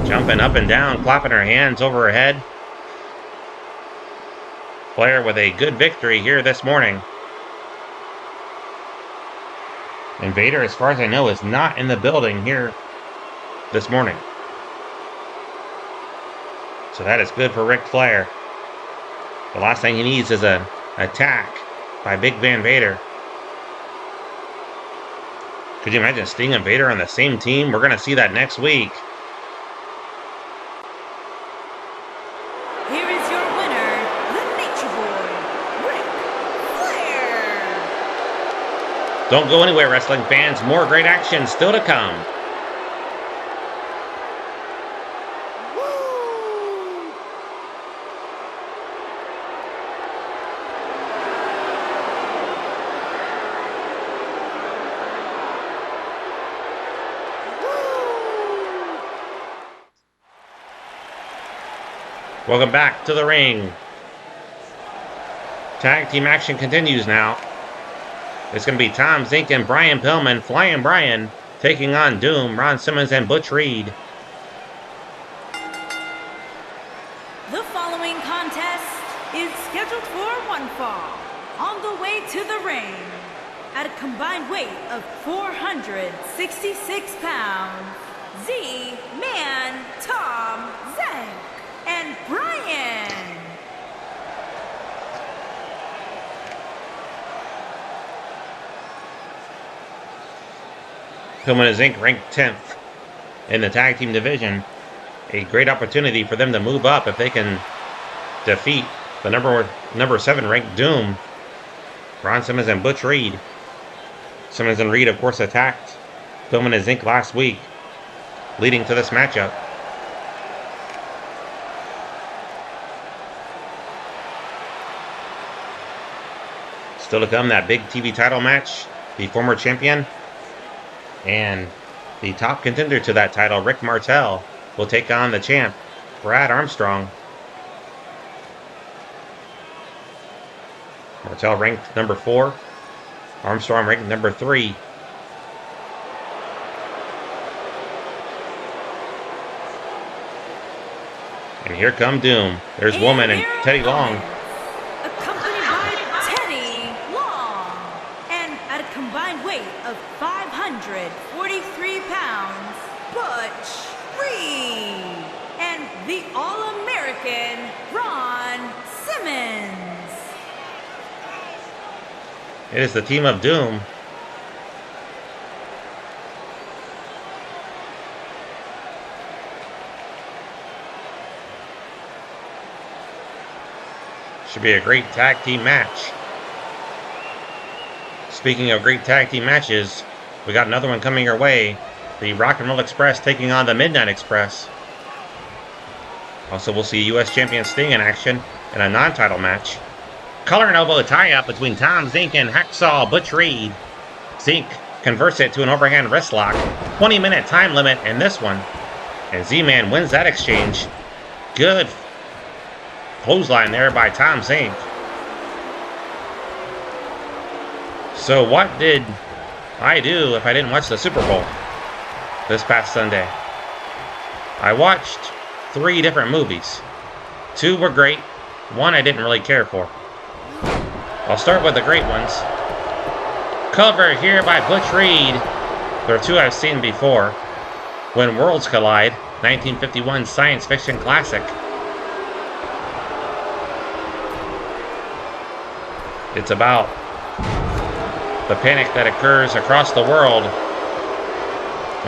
Jumping up and down, clapping her hands over her head. Flair with a good victory here this morning. And Vader, as far as I know, is not in the building here this morning. So that is good for Ric Flair. The last thing he needs is an attack by Big Van Vader. Could you imagine Sting and Vader on the same team? We're going to see that next week. Here is your winner, the Nature Boy, Ric Flair. Don't go anywhere, wrestling fans. More great action still to come. Welcome back to the ring. Tag team action continues now. It's going to be Tom Zenk and Brian Pillman, Flying Brian, taking on Doom, Ron Simmons, and Butch Reed. The following contest is scheduled for one fall. On the way to the ring, at a combined weight of 466 pounds, Z-Man Tom Zenk and Brian. Pillman and Zenk ranked 10th in the tag team division. A great opportunity for them to move up if they can defeat the number 7 ranked Doom, Ron Simmons and Butch Reed. Simmons and Reed, of course, attacked Pillman and Zenk last week, leading to this matchup. Still to come, that big TV title match. The former champion and the top contender to that title, Rick Martel, will take on the champ, Brad Armstrong. Martel ranked number 4. Armstrong ranked number 3. And here come Doom. There's Woman and Teddy Long. Accompanied by Teddy Long. And at a combined weight of 543 pounds, Butch Reed. And the All-American Ron Simmons. It is the team of Doom. Should be a great tag team match. Speaking of great tag team matches, we got another one coming your way. The Rock and Roll Express taking on the Midnight Express. Also, we'll see U.S. Champion Sting in action in a non-title match. Collar and elbow tie-up between Tom Zenk and Hacksaw Butch Reed. Zenk converts it to an overhand wrist lock. 20-minute time limit in this one. And Z-Man wins that exchange. Good clothesline there by Tom Zenk. So what did I do if I didn't watch the Super Bowl this past Sunday? I watched 3 different movies. 2 were great. 1 I didn't really care for. I'll start with the great ones. Cover here by Butch Reed. There are 2 I've seen before. When Worlds Collide, 1951 science fiction classic. It's about the panic that occurs across the world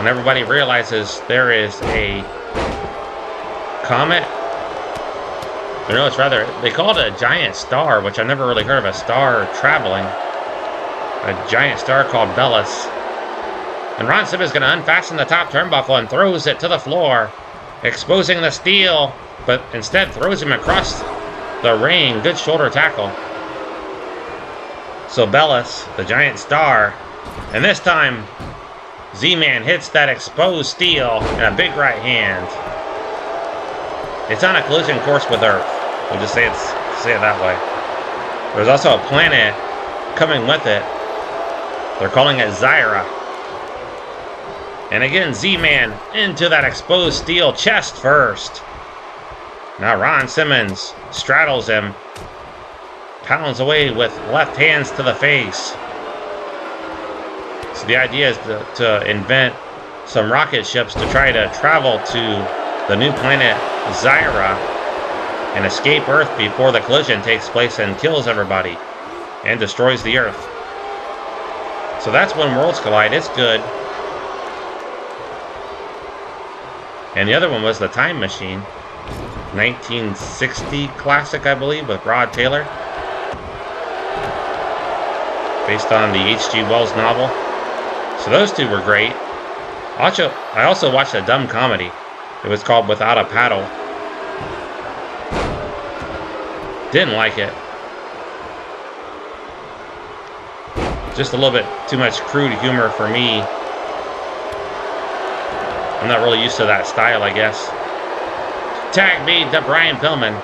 when everybody realizes there is a comet. Or no, it's rather, they call it a giant star, which I've never really heard of a star traveling. A giant star called Bellis. And Ron Simmons is going to unfasten the top turnbuckle and throws it to the floor, exposing the steel, but instead throws him across the ring. Good shoulder tackle. So Bellis, the giant star, and this time Z-Man hits that exposed steel in a big right hand. It's on a collision course with Earth. We'll just say it that way. There's also a planet coming with it. They're calling it Zyra. And again, Z-Man into that exposed steel, chest first. Now Ron Simmons straddles him, pounds away with left hands to the face. So the idea is to invent some rocket ships to try to travel to the new planet Zyra and escape Earth before the collision takes place and kills everybody and destroys the Earth. So that's when worlds collide. It's good. And the other one was the Time Machine, 1960 classic, I believe, with Rod Taylor, based on the H.G. Wells novel. So those two were great. I also watched a dumb comedy. It was called Without a Paddle. Didn't like it. Just a little bit too much crude humor for me. I'm not really used to that style, I guess. Tag made to Brian Pillman.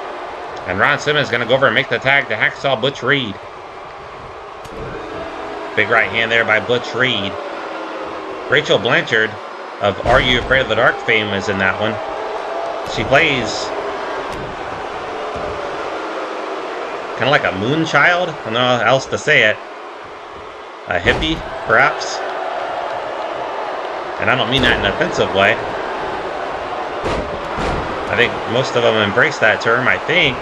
And Ron Simmons is going to go over and make the tag to Hacksaw Butch Reed. Big right hand there by Butch Reed. Rachel Blanchard of Are You Afraid of the Dark fame is in that one. She plays kind of like a moonchild. I don't know how else to say it. A hippie, perhaps. And I don't mean that in an offensive way. I think most of them embrace that term, I think.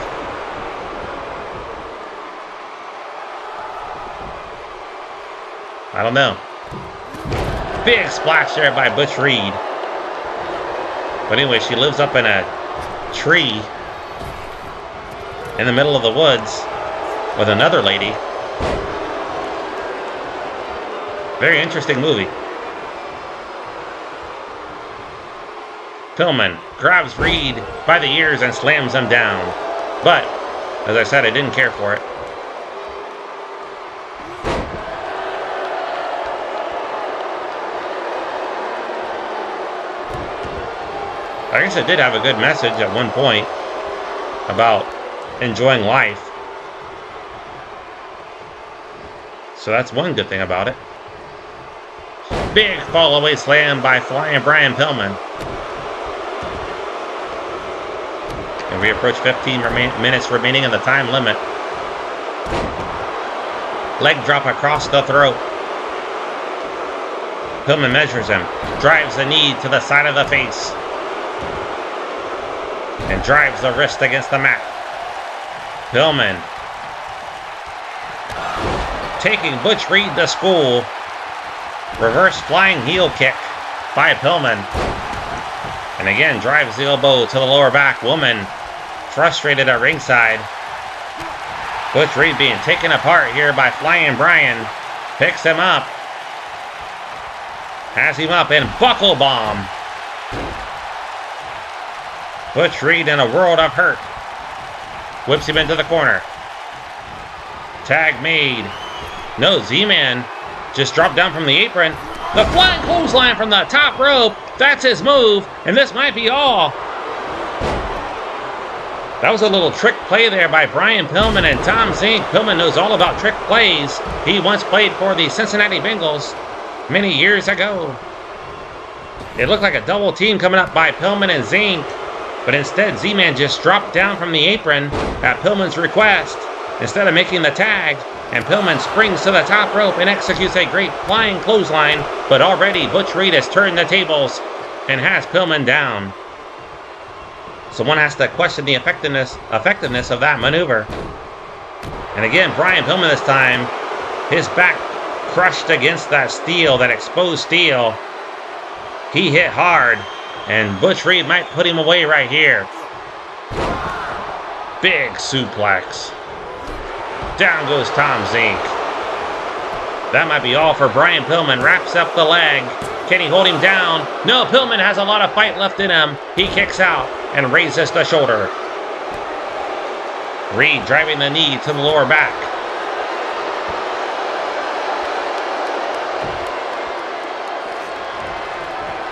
I don't know. Big splash there by Butch Reed. But anyway, she lives up in a tree in the middle of the woods with another lady. Very interesting movie. Pillman grabs Reed by the ears and slams him down. But, as I said, I didn't care for it. I guess it did have a good message at one point about enjoying life. So that's one good thing about it. Big fall away slam by Flying Brian Pillman. And we approach 15 minutes remaining in the time limit. Leg drop across the throat. Pillman measures him, drives the knee to the side of the face, and drives the wrist against the mat. Pillman taking Butch Reed to school. Reverse flying heel kick by Pillman. And again, drives the elbow to the lower back. Woman frustrated at ringside. Butch Reed being taken apart here by Flying Brian. Picks him up. Has him up in buckle bomb. Butch Reed in a world of hurt. Whips him into the corner. Tag made. No, Z-Man just dropped down from the apron. The flying clothesline from the top rope. That's his move, and this might be all. That was a little trick play there by Brian Pillman and Tom Zenk. Pillman knows all about trick plays. He once played for the Cincinnati Bengals many years ago. It looked like a double team coming up by Pillman and Zenk, but instead Z-Man just dropped down from the apron at Pillman's request instead of making the tag. And Pillman springs to the top rope and executes a great flying clothesline, but already Butch Reed has turned the tables and has Pillman down. So one has to question the effectiveness of that maneuver. And again, Brian Pillman this time, his back crushed against that steel, that exposed steel. He hit hard, and Butch Reed might put him away right here. Big suplex. Down goes Tom Zenk. That might be all for Brian Pillman. Wraps up the leg. Can he hold him down? No, Pillman has a lot of fight left in him. He kicks out and raises the shoulder. Reed driving the knee to the lower back.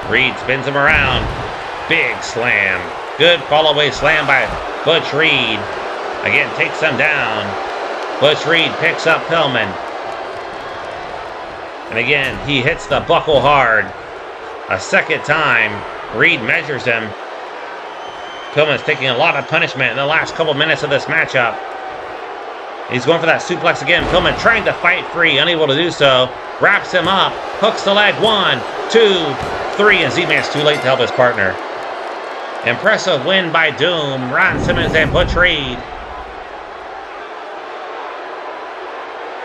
Reed spins him around. Big slam. Good fall-away slam by Butch Reed. Again, takes him down. Butch Reed picks up Pillman. And again, he hits the buckle hard. A second time, Reed measures him. Pillman's taking a lot of punishment in the last couple minutes of this matchup. He's going for that suplex again. Pillman trying to fight free, unable to do so. Wraps him up, hooks the leg. 1, 2, 3, and Z-Man's too late to help his partner. Impressive win by Doom, Ron Simmons, and Butch Reed.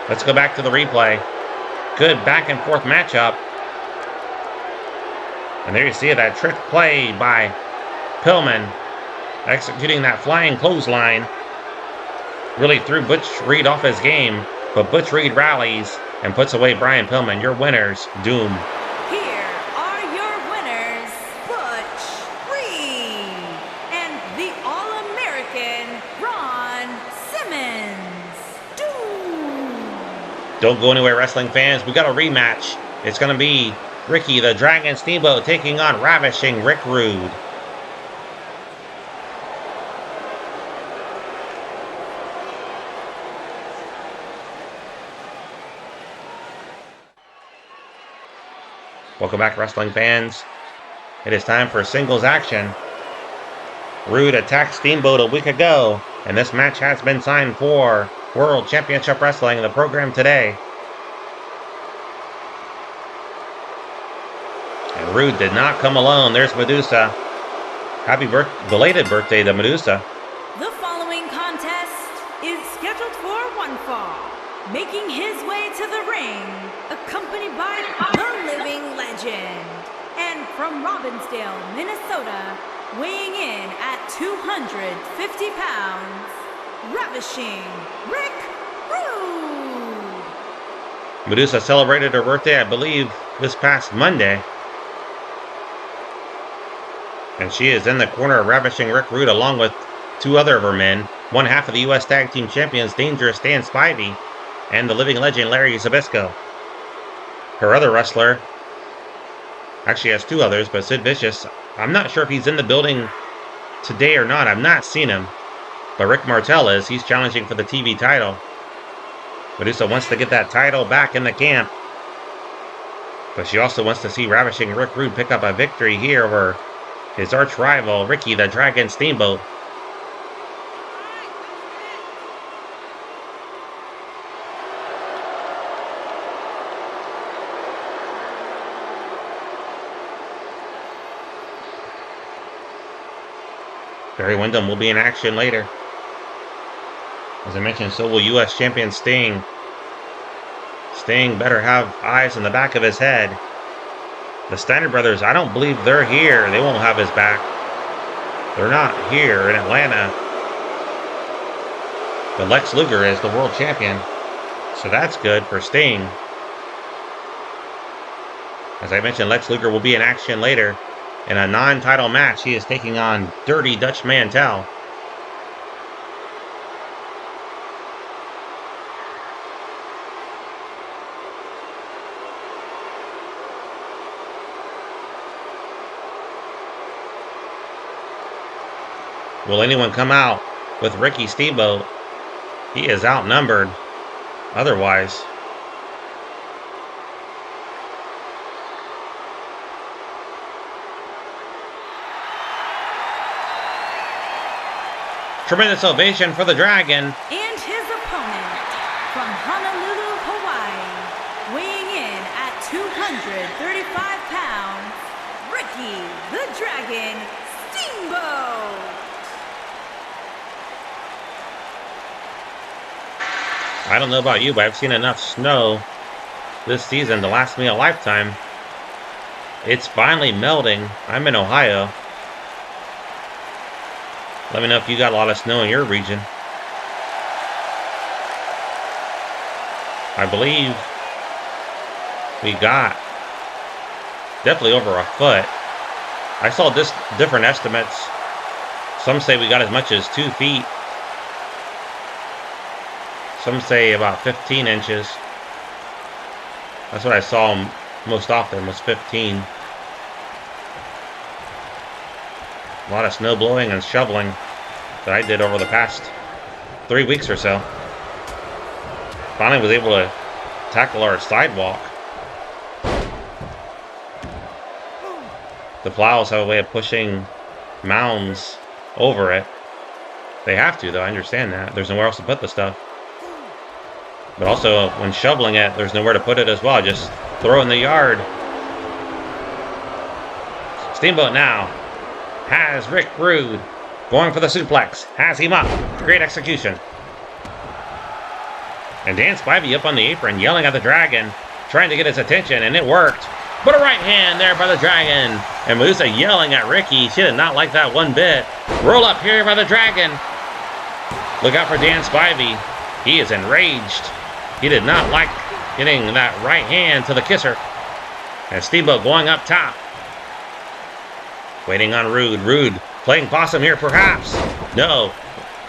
Let's go back to the replay. Good back and forth matchup. And there you see that trick play by Pillman, executing that flying clothesline. Really threw Butch Reed off his game, but Butch Reed rallies and puts away Brian Pillman. Your winners, Doom. Here are your winners, Butch Reed and the All-American Ron Simmons. Doom. Don't go anywhere, wrestling fans. We got a rematch. It's going to be Ricky the Dragon Steamboat taking on Ravishing Rick Rude. Welcome back, wrestling fans. It is time for singles action. Rude attacked Steamboat a week ago, and this match has been signed for World Championship Wrestling in the program today. And Rude did not come alone. There's Medusa. Happy belated birthday to Medusa. The following contest is scheduled for one fall. Making his way to the ring, accompanied by the Living Legend. And from Robbinsdale, Minnesota, weighing in at 250 pounds, Ravishing Rick Rude. Medusa celebrated her birthday, I believe, this past Monday. And she is in the corner of Ravishing Rick Rude along with two other of her men. One half of the U.S. Tag Team Champions, Dangerous Dan Spivey, and the Living Legend, Larry Zbyszko. Her other wrestler actually has two others, but Sid Vicious, I'm not sure if he's in the building today or not. I've not seen him. But Rick Martel is. He's challenging for the TV title. Medusa wants to get that title back in the camp. But she also wants to see Ravishing Rick Rude pick up a victory here over his arch rival, Ricky the Dragon Steamboat. Barry Windham will be in action later. As I mentioned, so will U.S. Champion Sting. Sting better have eyes in the back of his head. The Steiner brothers, I don't believe they're here. They won't have his back. They're not here in Atlanta. But Lex Luger is the world champion. So that's good for Sting. As I mentioned, Lex Luger will be in action later. In a non-title match, he is taking on Dirty Dutch Mantel. Will anyone come out with Ricky Steamboat? He is outnumbered otherwise. Tremendous ovation for the Dragon. And his opponent from Honolulu, Hawaii, weighing in at 235 pounds, Ricky the Dragon Steamboat. I don't know about you, but I've seen enough snow this season to last me a lifetime. It's finally melting. I'm in Ohio. Let me know if you got a lot of snow in your region. I believe we got definitely over a foot. I saw different estimates. Some say we got as much as 2 feet. Some say about 15 inches. That's what I saw most often, was 15. A lot of snow blowing and shoveling that I did over the past 3 weeks or so. Finally was able to tackle our sidewalk. The plows have a way of pushing mounds over it. They have to, though. I understand that. There's nowhere else to put the stuff. But also, when shoveling it, there's nowhere to put it as well. Just throw it in the yard. Steamboat now has Rick Rude going for the suplex. Has him up. Great execution. And Dan Spivey up on the apron, yelling at the Dragon, trying to get his attention, and it worked. But a right hand there by the Dragon. And Musa yelling at Ricky. She did not like that one bit. Roll up here by the Dragon. Look out for Dan Spivey. He is enraged. He did not like getting that right hand to the kisser. And Steamboat going up top. Waiting on Rude. Rude playing possum here perhaps. No.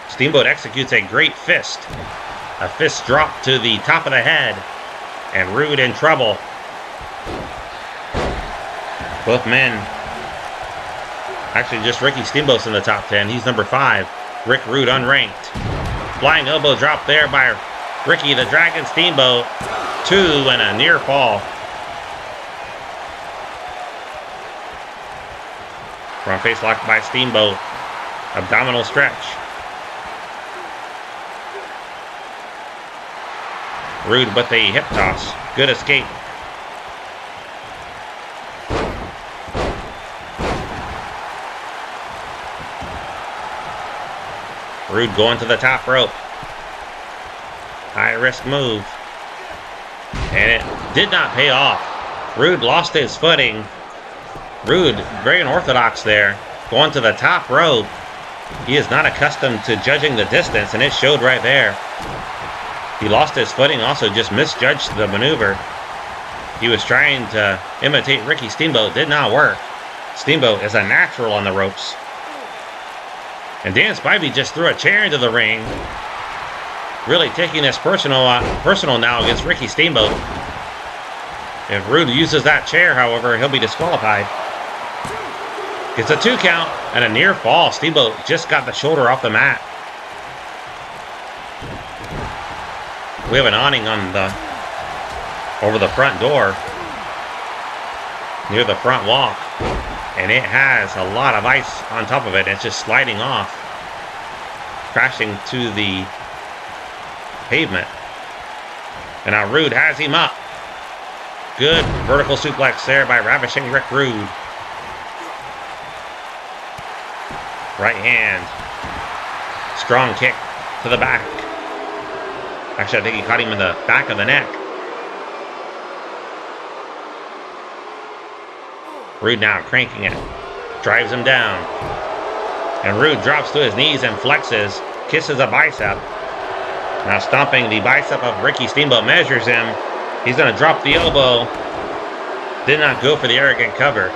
Steamboat executes a great fist. A fist drop to the top of the head. And Rude in trouble. Both men. Actually, just Ricky Steamboat's in the top 10. He's number 5. Rick Rude unranked. Flying elbow drop there by Ricky the Dragon Steamboat. 2 and a near fall. Front face locked by Steamboat. Abdominal stretch. Rude with a hip toss. Good escape. Rude going to the top rope. High risk move. And it did not pay off. Rude lost his footing. Rude, very unorthodox there. Going to the top rope. He is not accustomed to judging the distance, and it showed right there. He lost his footing, also just misjudged the maneuver. He was trying to imitate Ricky Steamboat. Did not work. Steamboat is a natural on the ropes. And Dan Spivey just threw a chair into the ring. Really taking this personal now against Ricky Steamboat. If Rude uses that chair, however, he'll be disqualified. Gets a 2 count and a near fall. Steamboat just got the shoulder off the mat. We have an awning on over the front door near the front walk. And it has a lot of ice on top of it. It's just sliding off, crashing to the pavement. And now Rude has him up. Good vertical suplex there by ravishing Rick Rude. Right hand. Strong kick to the back. Actually, I think he caught him in the back of the neck. Rude now cranking it. Drives him down. And Rude drops to his knees and flexes. Kisses a bicep. Now stomping the bicep of Ricky Steamboat. Measures him. He's going to drop the elbow. Did not go for the arrogant cover.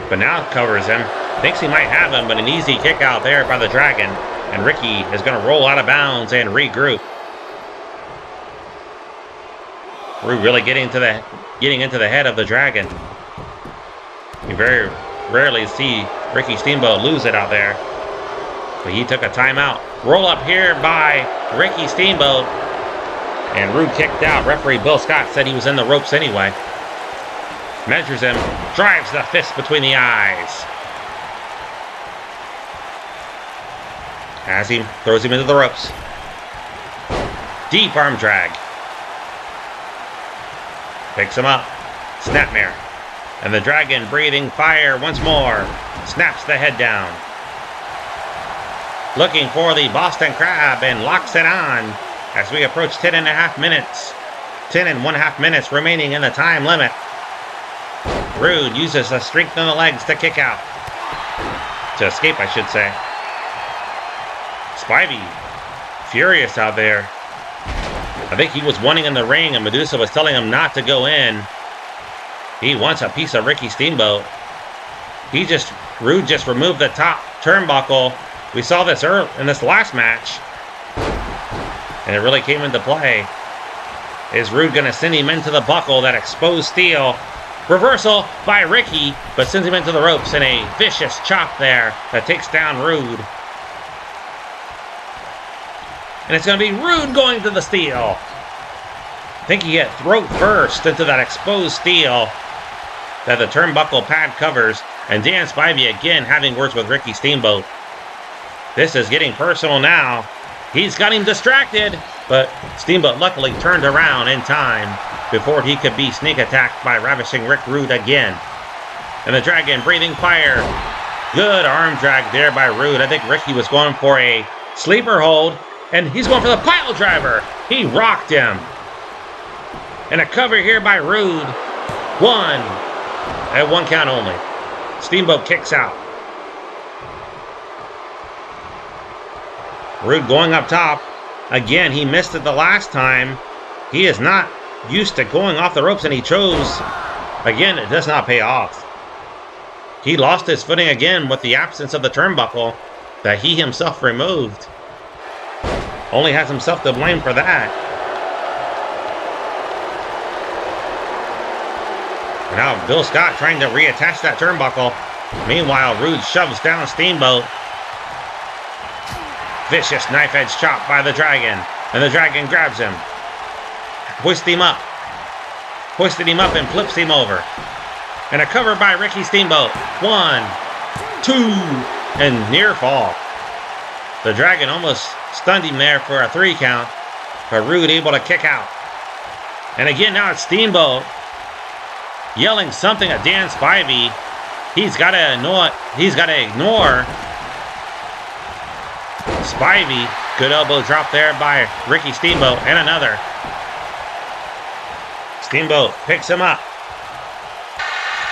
But now covers him. Thinks he might have him, but an easy kick out there by the Dragon. And Ricky is going to roll out of bounds and regroup. Rude really getting into the head of the Dragon. You very rarely see Ricky Steamboat lose it out there. But he took a timeout. Roll up here by Ricky Steamboat. And Rude kicked out. Referee Bill Scott said he was in the ropes anyway. Measures him. Drives the fist between the eyes. Has him. Throws him into the ropes. Deep arm drag. Picks him up. Snapmare. And the Dragon breathing fire once more. Snaps the head down. Looking for the Boston Crab and locks it on as we approach 10 and a half minutes. 10 and 1/2 minutes remaining in the time limit. Rude uses the strength in the legs to kick out. To escape, I should say. Spivey, furious out there. I think he was wanting in the ring, and Medusa was telling him not to go in. He wants a piece of Ricky Steamboat. Rude just removed the top turnbuckle. We saw this in this last match, and it really came into play. Is Rude going to send him into the buckle, that exposed steel? Reversal by Ricky, but sends him into the ropes in a vicious chop there that takes down Rude. And it's going to be Rude going to the steel. I think he hit throat first into that exposed steel that the turnbuckle pad covers. And Dan Spivey again having words with Ricky Steamboat. This is getting personal now. He's got him distracted, but Steamboat luckily turned around in time before he could be sneak attacked by Ravishing Rick Rude again. And the Dragon breathing fire. Good arm drag there by Rude. I think Ricky was going for a sleeper hold, and he's going for the pile driver. He rocked him. And a cover here by Rude. One. At 1 count only. Steamboat kicks out. Rude going up top. Again, he missed it the last time. He is not used to going off the ropes, and he chose. Again, it does not pay off. He lost his footing again with the absence of the turnbuckle that he himself removed. Only has himself to blame for that. Now Bill Scott trying to reattach that turnbuckle. Meanwhile, Rude shoves down Steamboat. Vicious knife edge chop by the Dragon. And the Dragon grabs him. Hoisted him up and flips him over. And a cover by Ricky Steamboat. 1, 2, and near fall. The Dragon almost stunned him there for a 3 count. But Rude able to kick out. And again, now it's Steamboat yelling something at Dan Spivey. He's got to ignore Spivey. Good elbow drop there by Ricky Steamboat, and another. Steamboat picks him up.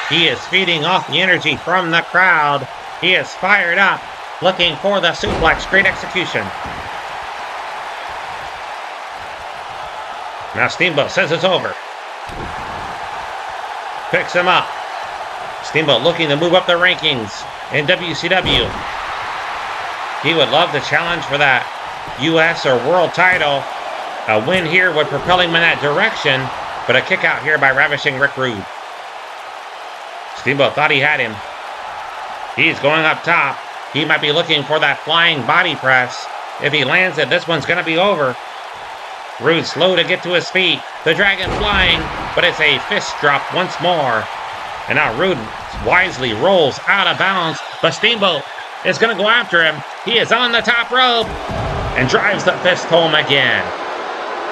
He is feeding off the energy from the crowd. He is fired up, looking for the suplex. Great execution. Now Steamboat says it's over. Picks him up. Steamboat looking to move up the rankings in WCW. He would love to challenge for that US or world title. A win here would propel him in that direction, but a kick out here by Ravishing Rick Rude. Steamboat thought he had him. He's going up top. He might be looking for that flying body press. If he lands it, this one's going to be over. Rude slow to get to his feet. The Dragon flying, but it's a fist drop once more. And now Rude wisely rolls out of bounds, but Steamboat is going to go after him. He is on the top rope and drives the fist home again.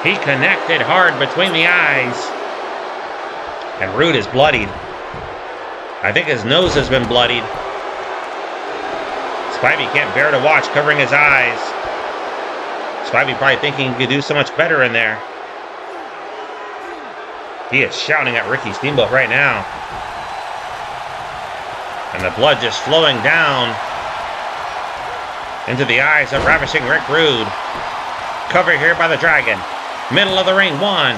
He connected hard between the eyes. And Rude is bloodied. I think his nose has been bloodied. Spivey can't bear to watch, covering his eyes. Spivey probably thinking he could do so much better in there. He is shouting at Ricky Steamboat right now. And the blood just flowing down into the eyes of Ravishing Rick Rude. Cover here by the Dragon. Middle of the ring, 1,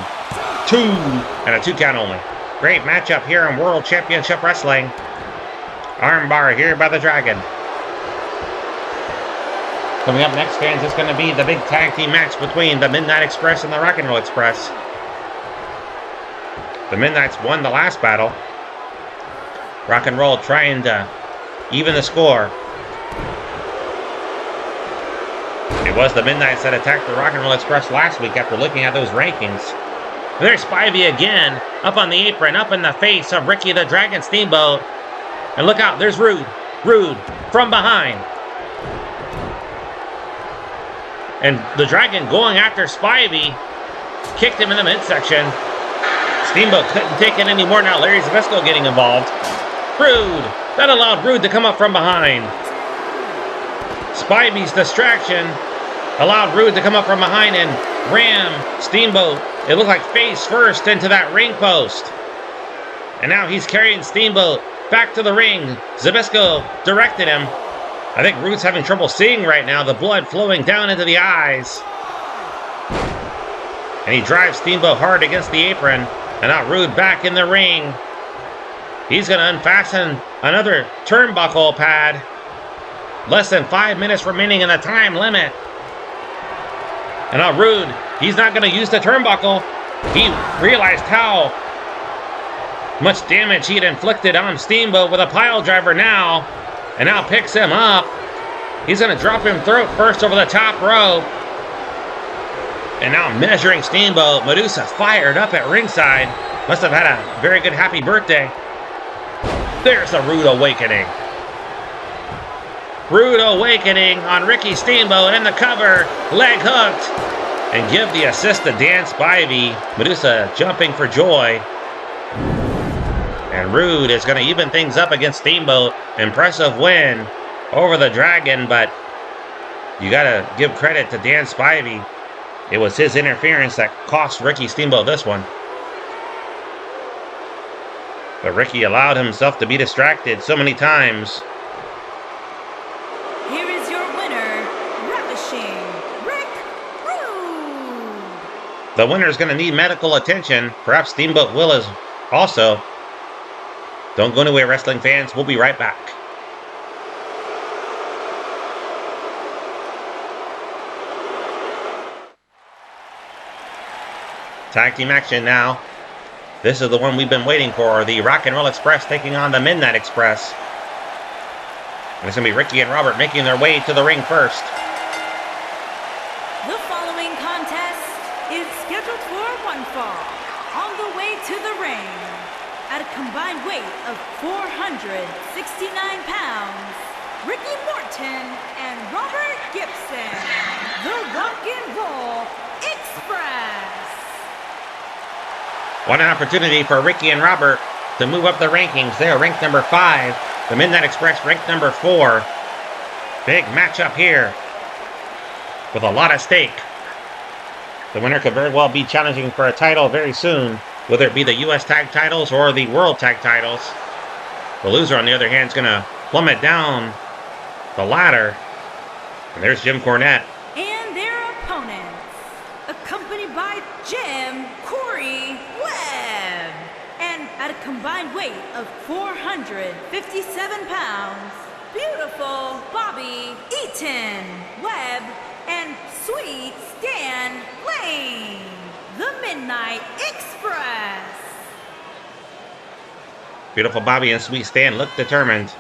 2, and a 2 count only. Great matchup here in World Championship Wrestling. Armbar here by the Dragon. Coming up next, fans, it's going to be the big tag team match between the Midnight Express and the Rock and Roll Express. The Midnights won the last battle. Rock and Roll trying to even the score. It was the Midnights that attacked the Rock and Roll Express last week after looking at those rankings. And there's Spivey again, up on the apron, up in the face of Ricky the Dragon Steamboat. And look out, there's Rude. Rude from behind. And the Dragon going after Spivey. Kicked him in the midsection. Steamboat couldn't take it anymore. Now Larry Zbyszko getting involved. Rude. That allowed Rude to come up from behind. Spivey's distraction allowed Rude to come up from behind and ram Steamboat. It looked like face first into that ring post. And now he's carrying Steamboat back to the ring. Zbyszko directed him. I think Rude's having trouble seeing right now, the blood flowing down into the eyes. And he drives Steamboat hard against the apron. And now Rude back in the ring. He's going to unfasten another turnbuckle pad. Less than 5 minutes remaining in the time limit. And now Rude, he's not going to use the turnbuckle. He realized how much damage he had inflicted on Steamboat with a pile driver now. And now picks him up. He's going to drop him throat first over the top rope. And now measuring Steamboat. Medusa fired up at ringside. Must have had a very good happy birthday. There's the Rude Awakening. Rude Awakening on Ricky Steamboat in the cover. Leg hooked. And give the assist to Dan Spivey. Medusa jumping for joy. And Rude is going to even things up against Steamboat. Impressive win over the Dragon, but you got to give credit to Dan Spivey. It was his interference that cost Ricky Steamboat this one. But Ricky allowed himself to be distracted so many times. Here is your winner, Ravishing Rick Rude. The winner is going to need medical attention. Perhaps Steamboat will as also. Don't go anywhere, wrestling fans. We'll be right back. Tag team action now. This is the one we've been waiting for. The Rock and Roll Express taking on the Midnight Express. And it's going to be Ricky and Robert making their way to the ring first. The following contest is scheduled for one fall. On the way to the ring, at a combined weight of 469 pounds, Ricky Morton and Robert Gibson, the Rock and Roll Express. What an opportunity for Ricky and Robert to move up the rankings. They are ranked number 5. The Midnight Express ranked number 4. Big matchup here with a lot at stake. The winner could very well be challenging for a title very soon, whether it be the U.S. tag titles or the world tag titles. The loser, on the other hand, is going to plummet down the ladder. And there's Jim Cornette. And their opponents, accompanied by Jim Corey Webb. And at a combined weight of 457 pounds, beautiful Bobby Eaton Webb and Sweet Stan Lane, the Midnight Express. Beautiful Bobby and Sweet Stan look determined.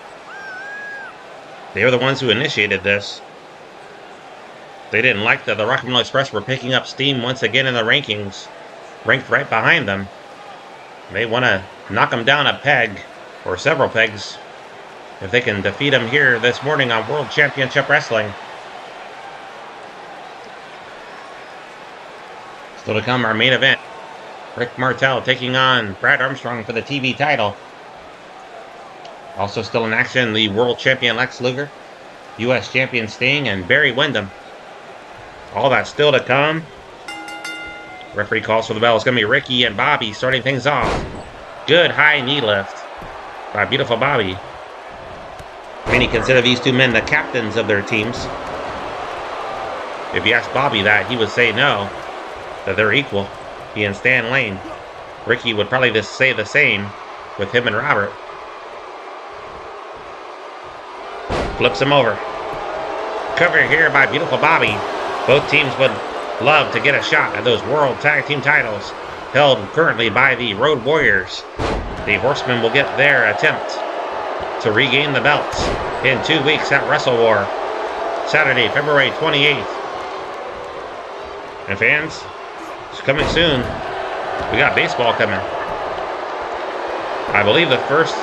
They were the ones who initiated this. They didn't like that the Rock and Roll Express were picking up steam once again in the rankings, ranked right behind them. They want to knock them down a peg, or several pegs, if they can defeat them here this morning on World Championship Wrestling. Still to come, our main event. Rick Martel taking on Brad Armstrong for the TV title. Also still in action, the World Champion Lex Luger, U.S. Champion Sting, and Barry Windham. All that's still to come. Referee calls for the bell. It's going to be Ricky and Bobby starting things off. Good high knee lift by beautiful Bobby. Many consider these two men the captains of their teams. If you ask Bobby that, he would say no, that they're equal. He and Stan Lane. Ricky would probably just say the same with him and Robert. Flips him over. Cover here by beautiful Bobby. Both teams would love to get a shot at those World Tag Team titles, held currently by the Road Warriors. The Horsemen will get their attempt to regain the belts in 2 weeks at Wrestle War, Saturday, February 28th. And fans, it's coming soon. We got baseball coming. I believe the first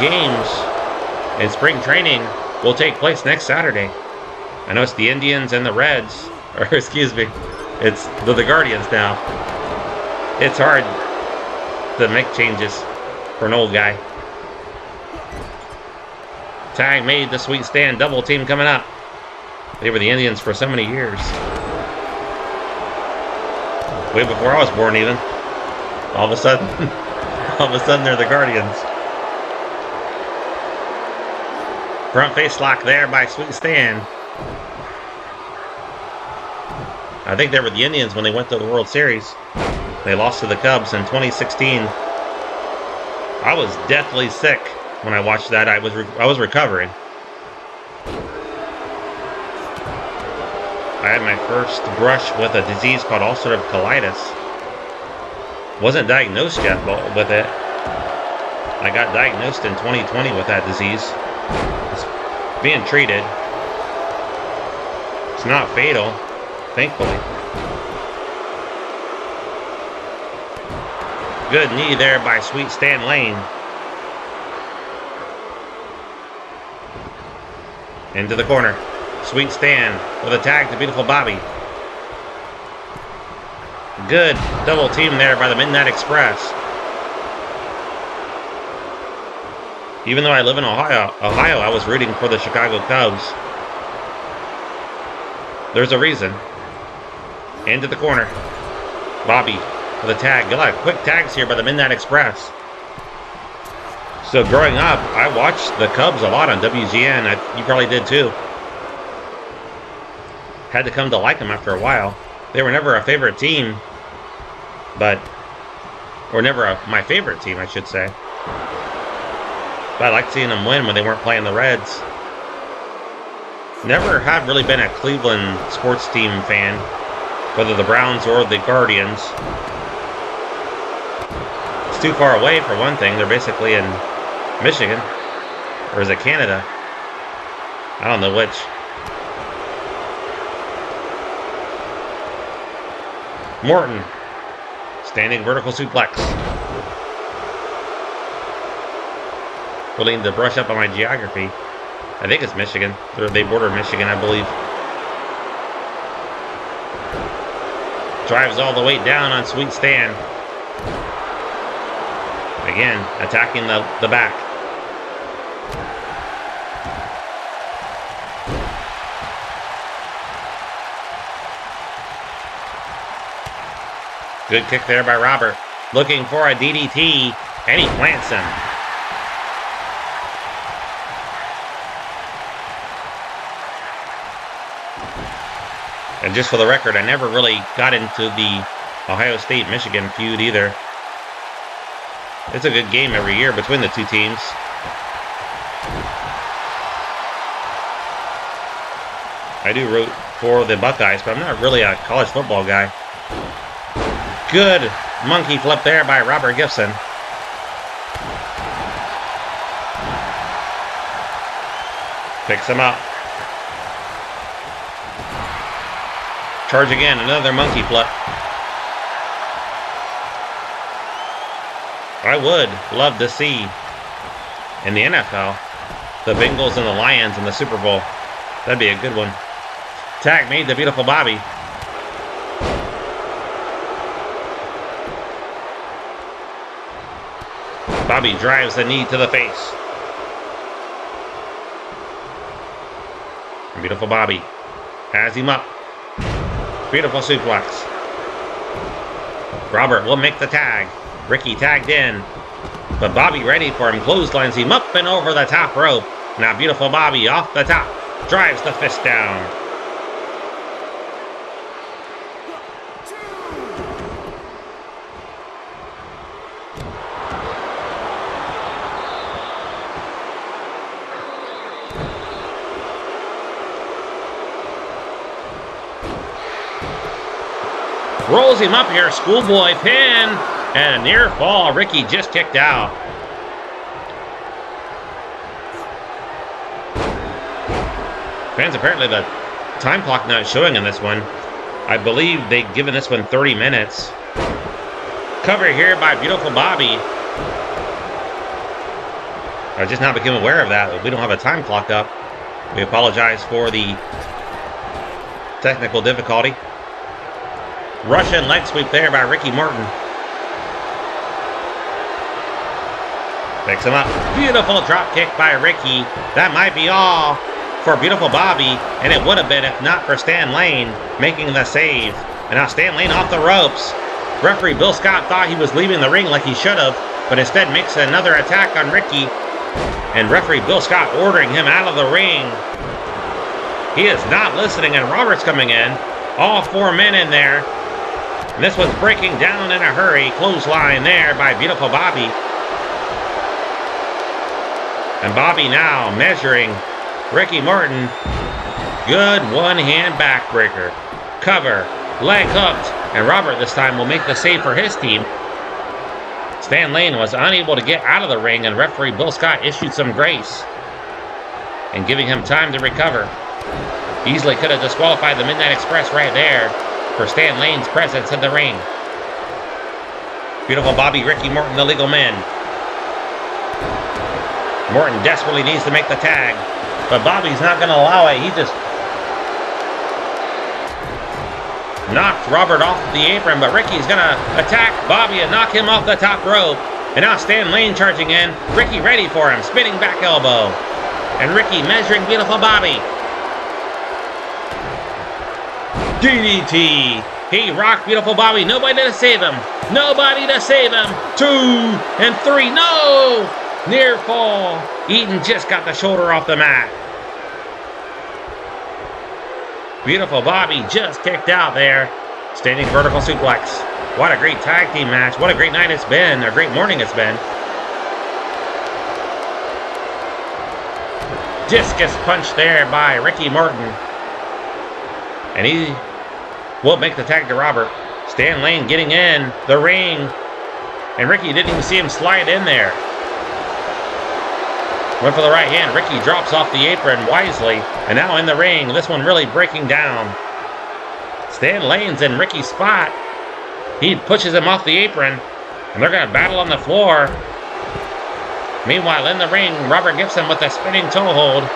games in spring training will take place next Saturday. I know it's the Indians and the Reds, or excuse me, it's the Guardians now. It's hard to make changes for an old guy. Tag made the Sweet Stan double team coming up. They were the Indians for so many years. Way before I was born even. All of a sudden, All of a sudden, they're the Guardians. Front face lock there by Sweet Stan. I think they were the Indians when they went to the World Series. They lost to the Cubs in 2016. I was deathly sick when I watched that. I was recovering. I had my first brush with a disease called ulcerative colitis. Wasn't diagnosed yet with it. I got diagnosed in 2020 with that disease. It's being treated. It's not fatal, thankfully. Good knee there by Sweet Stan Lane. Into the corner. Sweet Stan with a tag to Beautiful Bobby. Good double team there by the Midnight Express. Even though I live in Ohio, I was rooting for the Chicago Cubs. There's a reason. Into the corner. Bobby with a tag. A lot of quick tags here by the Midnight Express. So growing up, I watched the Cubs a lot on WGN. You probably did too. Had to come to like them after a while. They were never a favorite team, or never my favorite team, I should say. But I liked seeing them win when they weren't playing the Reds. Never have really been a Cleveland sports team fan, whether the Browns or the Guardians. It's too far away for one thing. They're basically in Michigan, or is it Canada? I don't know which. Morton, standing vertical suplex. We'll need to brush up on my geography. I think it's Michigan. They border Michigan, I believe. Drives all the way down on Sweet Stan. Again, attacking the back. Good kick there by Robert. Looking for a DDT, and he plants him. And just for the record, I never really got into the Ohio State-Michigan feud either. It's a good game every year between the two teams. I do root for the Buckeyes, but I'm not really a college football guy. Good monkey flip there by Robert Gibson. Picks him up. Charge again, another monkey flip. I would love to see in the NFL the Bengals and the Lions in the Super Bowl. That'd be a good one. Tag made to Beautiful Bobby. Bobby drives the knee to the face. And Beautiful Bobby has him up. Beautiful suplex. Robert will make the tag. Ricky tagged in. But Bobby ready for him. Clotheslines him up and over the top rope. Now Beautiful Bobby off the top. Drives the fist down. Rolls him up here, schoolboy pin, and a near fall. Ricky just kicked out. Fans, apparently the time clock not showing in this one. I believe they've given this one 30 minutes. Cover here by Beautiful Bobby. I just now became aware of that. We don't have a time clock up. We apologize for the technical difficulty. Russian leg sweep there by Ricky Morton. Picks him up. Beautiful drop kick by Ricky. That might be all for Beautiful Bobby, and it would have been if not for Stan Lane making the save. And now Stan Lane off the ropes. Referee Bill Scott thought he was leaving the ring like he should have, but instead makes another attack on Ricky. And referee Bill Scott ordering him out of the ring. He is not listening, and Robert's coming in. All 4 men in there. And this one's breaking down in a hurry. Clothesline there by Beautiful Bobby. And Bobby now measuring Ricky Morton. Good one-hand backbreaker. Cover. Leg hooked. And Robert this time will make the save for his team. Stan Lane was unable to get out of the ring, and referee Bill Scott issued some grace and giving him time to recover. Easily could have disqualified the Midnight Express right there for Stan Lane's presence in the ring. Beautiful Bobby, Ricky Morton, the legal men. Morton desperately needs to make the tag, but Bobby's not going to allow it. He just knocked Robert off the apron, but Ricky's going to attack Bobby and knock him off the top rope. And now Stan Lane charging in. Ricky ready for him. Spinning back elbow. And Ricky measuring Beautiful Bobby. DDT. He rocked Beautiful Bobby. Nobody to save him. Nobody to save him. 2 and 3. No! Near fall. Eaton just got the shoulder off the mat. Beautiful Bobby just kicked out there. Standing vertical suplex. What a great tag team match. What a great night it's been. A great morning it's been. Discus punch there by Ricky Morton. And he will make the tag to Robert. Stan Lane getting in the ring. And Ricky didn't even see him slide in there. Went for the right hand. Ricky drops off the apron wisely. And now in the ring. This one really breaking down. Stan Lane's in Ricky's spot. He pushes him off the apron. And they're going to battle on the floor. Meanwhile, in the ring, Robert Gibson with a spinning toe hold.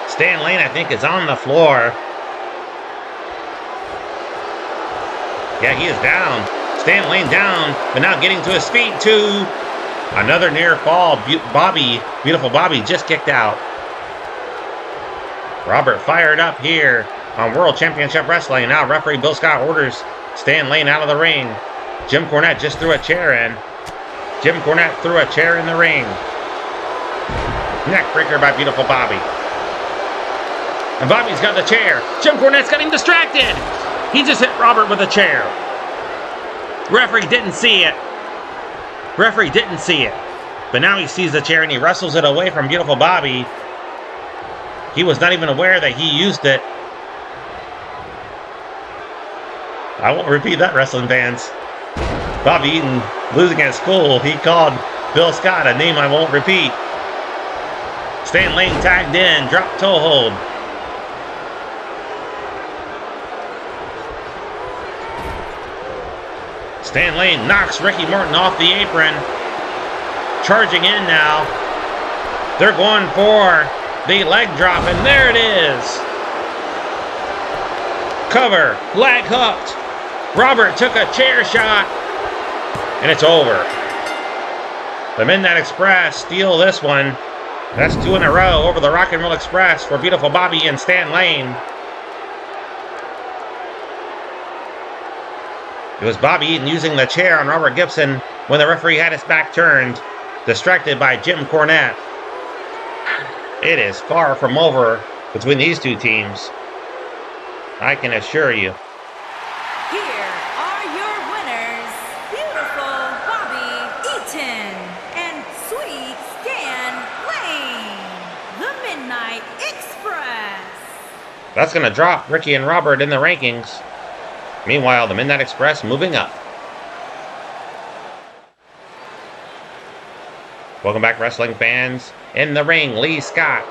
Stan Lane, I think, is on the floor. Yeah, he is down. Stan Lane down, but now getting to his feet, too. Another near fall. Beautiful Bobby just kicked out. Robert fired up here on World Championship Wrestling. Now referee Bill Scott orders Stan Lane out of the ring. Jim Cornette just threw a chair in. Jim Cornette threw a chair in the ring. Neck breaker by Beautiful Bobby. And Bobby's got the chair. Jim Cornette's getting distracted. He just hit Robert with a chair. Referee didn't see it. Referee didn't see it. But now he sees the chair and he wrestles it away from Beautiful Bobby. He was not even aware that he used it. I won't repeat that, wrestling fans. Bobby Eaton losing at school. He called Bill Scott a name I won't repeat. Stan Lane tagged in. Drop toe hold. Stan Lane knocks Ricky Morton off the apron. Charging in now. They're going for the leg drop, and there it is. Cover. Leg hooked. Robert took a chair shot. And it's over. The Midnight Express steal this one. That's 2 in a row over the Rock and Roll Express for Beautiful Bobby and Stan Lane. It was Bobby Eaton using the chair on Robert Gibson when the referee had his back turned, distracted by Jim Cornette. It is far from over between these two teams. I can assure you. Here are your winners, Beautiful Bobby Eaton and Sweet Stan Lane, the Midnight Express. That's going to drop Ricky and Robert in the rankings. Meanwhile, the Midnight Express moving up. Welcome back, wrestling fans. In the ring, Lee Scott.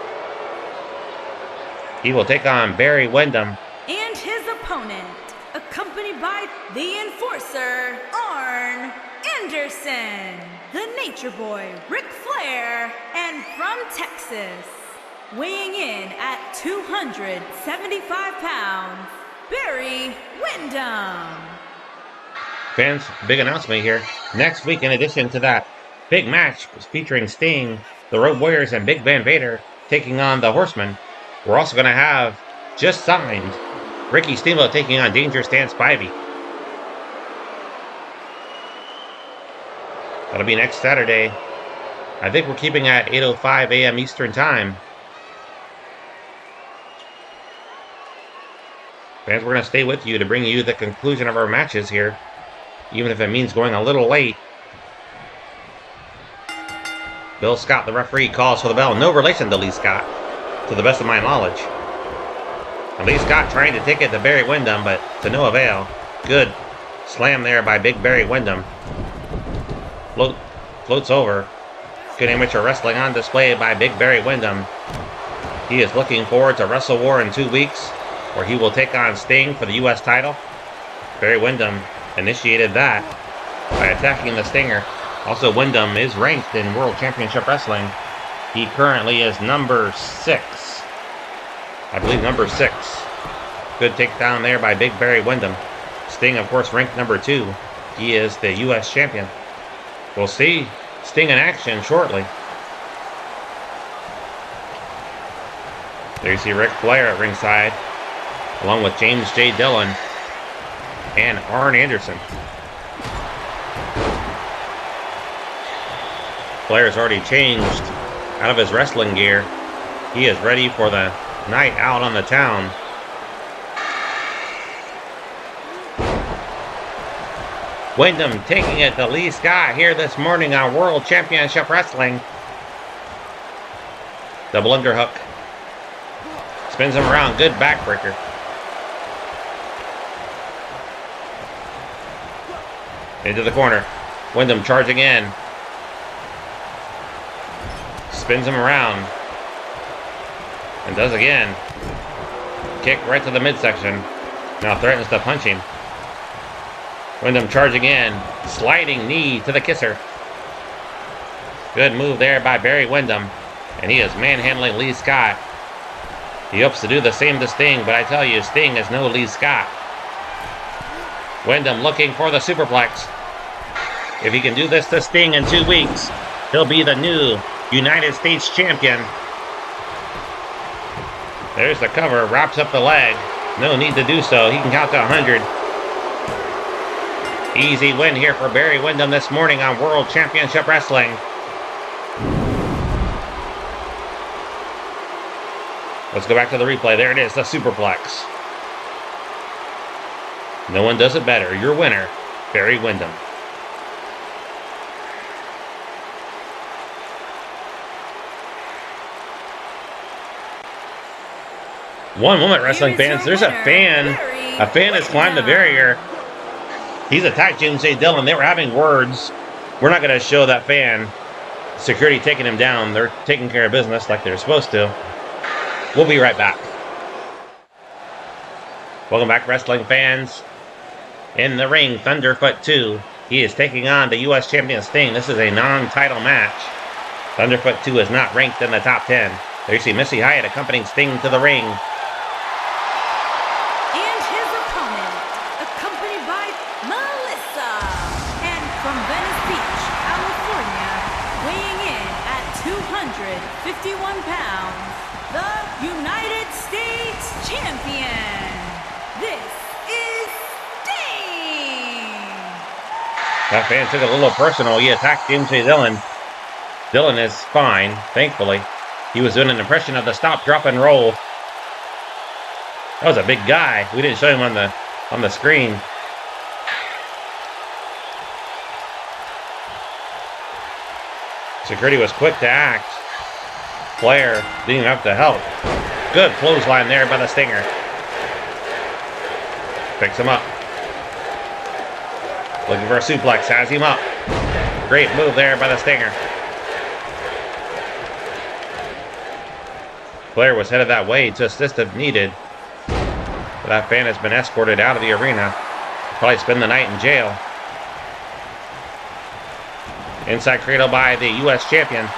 He will take on Barry Windham. And his opponent, accompanied by the Enforcer, Arn Anderson, the Nature Boy, Ric Flair, and from Texas, weighing in at 275 pounds, Barry Windham. Fans, big announcement here. Next week, in addition to that big match featuring Sting, the Road Warriors, and Big Van Vader taking on the Horsemen, we're also going to have, just signed, Ricky Steamboat taking on Dangerous Dan Spivey. That'll be next Saturday. I think we're keeping at 8:05 a.m. Eastern Time. Fans, we're going to stay with you to bring you the conclusion of our matches here, even if it means going a little late. Bill Scott, the referee, calls for the bell. No relation to Lee Scott, to the best of my knowledge. And Lee Scott trying to take it to Barry Windham, but to no avail. Good slam there by Big Barry Windham. Floats over. Good amateur wrestling on display by Big Barry Windham. He is looking forward to Wrestle War in 2 weeks, where he will take on Sting for the U.S. title. Barry Windham initiated that by attacking the Stinger. Also, Windham is ranked in World Championship Wrestling. He currently is number 6. I believe number 6. Good takedown there by Big Barry Windham. Sting, of course, ranked number 2. He is the U.S. champion. We'll see Sting in action shortly. There you see Ric Flair at ringside, along with James J. Dillon and Arn Anderson. Flair's already changed out of his wrestling gear. He is ready for the night out on the town. Windham taking it to Lee Scott here this morning on World Championship Wrestling. Double underhook. Spins him around. Good backbreaker. Into the corner. Windham charging in. Spins him around. And does again. Kick right to the midsection. Now threatens to punch him. Windham charging in. Sliding knee to the kisser. Good move there by Barry Windham. And he is manhandling Lee Scott. He hopes to do the same to Sting, but I tell you, Sting is no Lee Scott. Windham looking for the superplex. If he can do this to Sting in 2 weeks, he'll be the new United States champion. There's the cover, wraps up the leg. No need to do so. He can count to 100. Easy win here for Barry Windham this morning on World Championship Wrestling. Let's go back to the replay. There it is, the superplex. No one does it better. Your winner, Barry Windham. One moment, wrestling fans. There's a fan. A fan has climbed the barrier. He's attacked James J. Dillon. They were having words. We're not going to show that fan. Security taking him down. They're taking care of business like they're supposed to. We'll be right back. Welcome back, wrestling fans. In the ring, Thunderfoot 2. He is taking on the U.S. champion Sting. This is a non-title match. Thunderfoot 2 is not ranked in the top 10. There you see Missy Hyatt accompanying Sting to the ring. That fan took it a little personal. He attacked James J. Dillon. Dillon is fine, thankfully. He was doing an impression of the stop, drop, and roll. That was a big guy. We didn't show him on the screen. Security was quick to act. Flair didn't even have to help. Good clothesline there by the Stinger. Picks him up. Looking for a suplex, has him up. Great move there by the Stinger. Flair was headed that way to assist if needed. But that fan has been escorted out of the arena. Probably spend the night in jail. Inside cradle by the U.S. champion.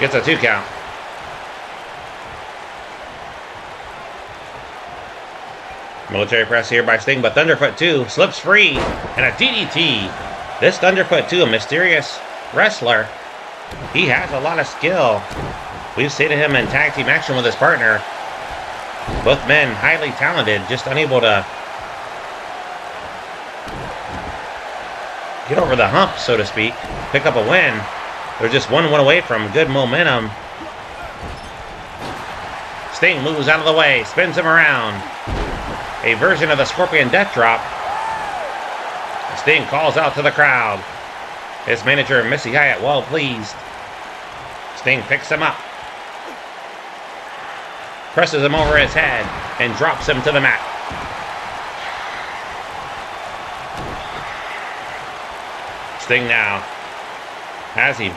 Gets a 2 count. Military press here by Sting, but Thunderfoot 2 slips free, and a DDT. This Thunderfoot 2, a mysterious wrestler. He has a lot of skill. We've seen him in tag team action with his partner. Both men highly talented, just unable to get over the hump, so to speak, pick up a win. They're just one away from good momentum. Sting moves out of the way, spins him around. A version of the Scorpion Death Drop. Sting calls out to the crowd. His manager, Missy Hyatt, well pleased. Sting picks him up, presses him over his head, and drops him to the mat. Sting now has him.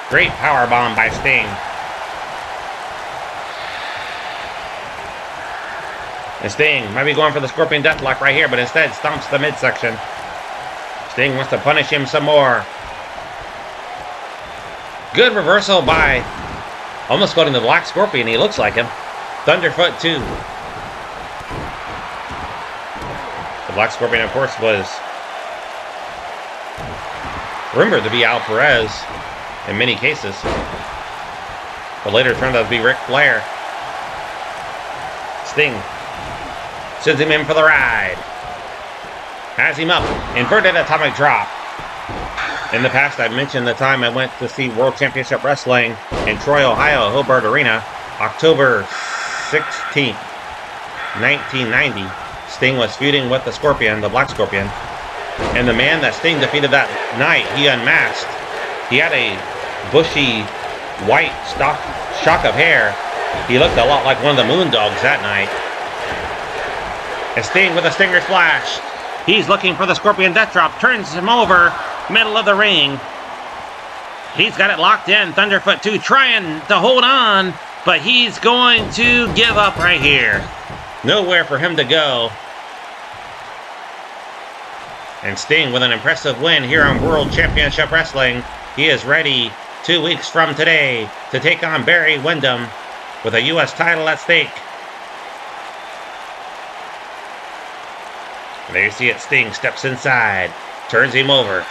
Great power bomb by Sting. And Sting might be going for the Scorpion Deathlock right here, but instead stomps the midsection. Sting wants to punish him some more. Good reversal by almost going to the Black Scorpion. He looks like him. Thunderfoot 2. The Black Scorpion, of course, was rumored to be Al Perez in many cases, but later turned out to be Ric Flair. Sting sends him in for the ride. Has him up. Inverted atomic drop. In the past, I've mentioned the time I went to see World Championship Wrestling in Troy, Ohio, Hobart Arena, October 16th, 1990. Sting was feuding with the Scorpion, the Black Scorpion. And the man that Sting defeated that night, he unmasked. He had a bushy, white shock of hair. He looked a lot like one of the Moondogs that night. And Sting with a Stinger Splash. He's looking for the Scorpion Death Drop. Turns him over, middle of the ring. He's got it locked in. Thunderfoot 2 trying to hold on, but he's going to give up right here. Nowhere for him to go. And Sting with an impressive win here on World Championship Wrestling. He is ready 2 weeks from today to take on Barry Windham with a U.S. title at stake. And there you see it. Sting steps inside, turns him over.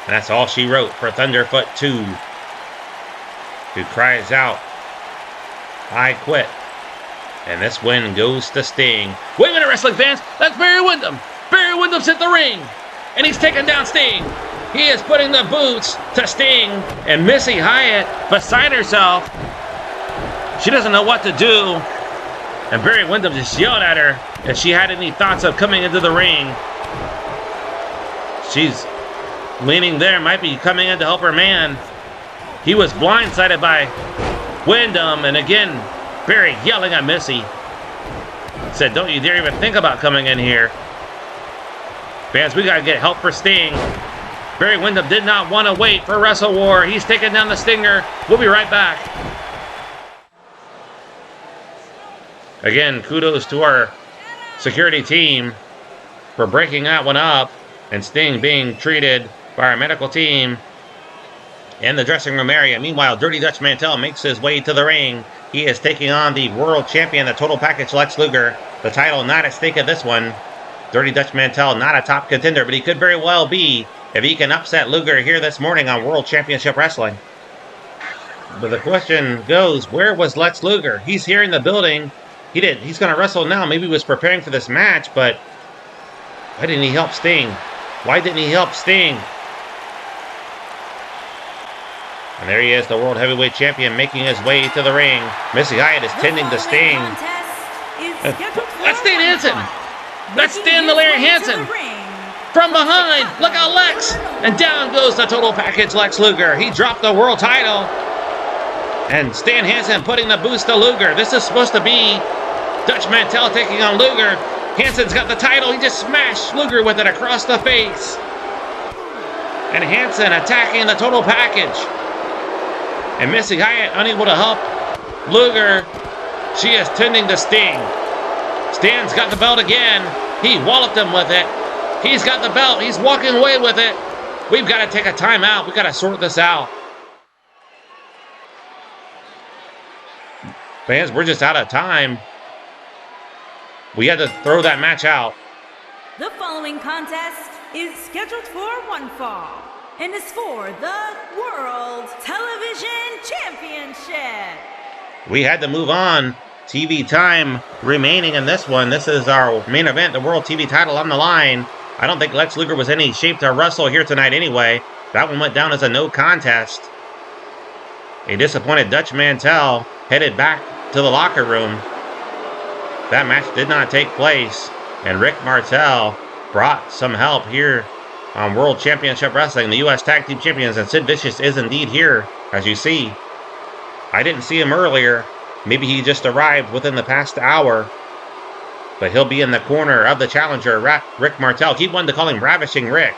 And that's all she wrote for Thunderfoot 2, who cries out, "I quit." And this win goes to Sting. Wait a minute, wrestling fans. That's Barry Windham. Barry Windham's hit the ring, and he's taking down Sting. He is putting the boots to Sting, and Missy Hyatt, beside herself, she doesn't know what to do. And Barry Windham just yelled at her if she had any thoughts of coming into the ring. She's leaning there, might be coming in to help her man. He was blindsided by Windham, and again, Barry yelling at Missy. Said, "Don't you dare even think about coming in here." Fans, we gotta get help for Sting. Barry Windham did not want to wait for Wrestle War. He's taking down the Stinger. We'll be right back. Again, kudos to our security team for breaking that one up, and Sting being treated by our medical team in the dressing room area. Meanwhile, Dirty Dutch Mantel makes his way to the ring. He is taking on the world champion, the Total Package Lex Luger. The title not at stake at this one. Dirty Dutch Mantel not a top contender, but he could very well be if he can upset Luger here this morning on World Championship Wrestling. But the question goes, where was Lex Luger? He's here in the building. He's going to wrestle now. Maybe he was preparing for this match, but why didn't he help Sting? Why didn't he help Sting? And there he is, the World Heavyweight Champion, making his way to the ring. Missy Hyatt is tending to Sting. That's Stan Hansen. That's Stan the Larry Hansen. From behind, look out, Lex. And down goes the Total Package Lex Luger. He dropped the world title. And Stan Hansen putting the boost to Luger. This is supposed to be Dutch Mantel taking on Luger. Hansen's got the title. He just smashed Luger with it across the face. And Hansen attacking the Total Package. And Missy Hyatt unable to help Luger. She is tending to Sting. Stan's got the belt again. He walloped him with it. He's got the belt. He's walking away with it. We've got to take a timeout. We've got to sort this out. Fans, we're just out of time. We had to throw that match out. The following contest is scheduled for one fall and is for the World Television Championship. We had to move on. TV time remaining in this one. This is our main event, the World TV title on the line. I don't think Lex Luger was in any shape to wrestle here tonight anyway. That one went down as a no contest. A disappointed Dutch Mantel headed back to the locker room. That match did not take place, and Rick Martel brought some help here on World Championship Wrestling. The U.S. Tag Team Champions, and Sid Vicious is indeed here, as you see. I didn't see him earlier. Maybe he just arrived within the past hour. But he'll be in the corner of the challenger, Rick Martel. Keep wanting to call him Ravishing Rick.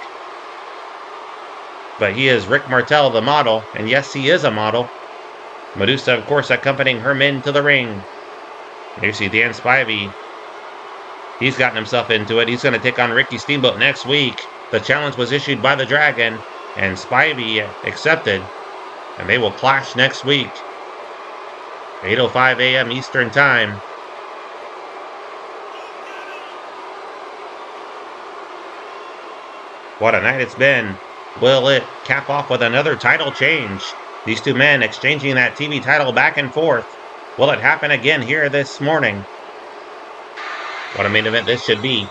But he is Rick Martel, the model. And yes, he is a model. Medusa, of course, accompanying her men to the ring. Here you see Dan Spivey. He's gotten himself into it. He's going to take on Ricky Steamboat next week. The challenge was issued by the Dragon, and Spivey accepted. And they will clash next week. 8:05 a.m. Eastern Time. What a night it's been. Will it cap off with another title change? These two men exchanging that TV title back and forth. Will it happen again here this morning? What a main event this should be.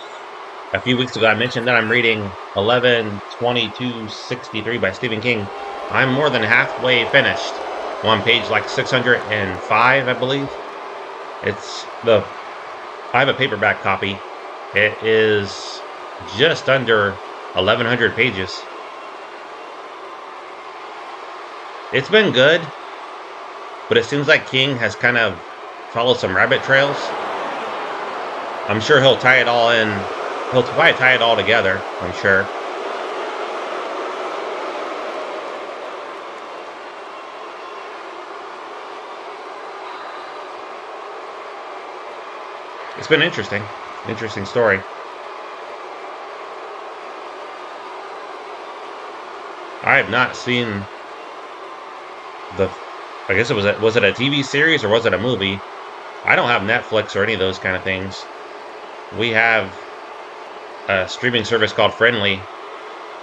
A few weeks ago I mentioned that I'm reading 11/22/63 by Stephen King. I'm more than halfway finished. On page like 605, I believe. I have a paperback copy. It is just under 1,100 pages. It's been good, but it seems like King has kind of followed some rabbit trails. I'm sure he'll tie it all in. He'll probably tie it all together, I'm sure. It's been interesting. Interesting story. I have not seen I guess was it a TV series or was it a movie? I don't have Netflix or any of those kind of things. We have a streaming service called Friendly,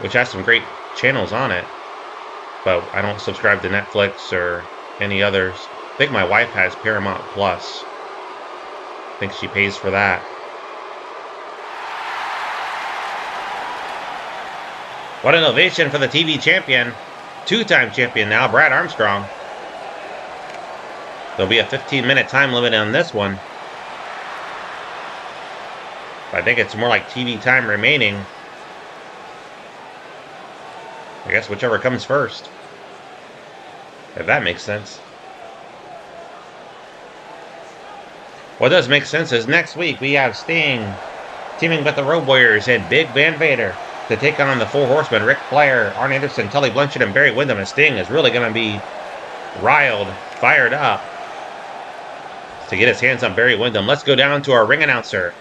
which has some great channels on it, but I don't subscribe to Netflix or any others. I think my wife has Paramount Plus. I think she pays for that. What an ovation for the TV champion, two-time champion now, Brad Armstrong. There'll be a 15-minute time limit on this one. I think it's more like TV time remaining. I guess whichever comes first. If that makes sense. What does make sense is next week we have Sting teaming with the Road Warriors and Big Van Vader to take on the Four Horsemen, Ric Flair, Arn Anderson, Tully, Blanchard, and Barry Windham. And Sting is really going to be riled, fired up to get his hands on Barry Windham. Let's go down to our ring announcer.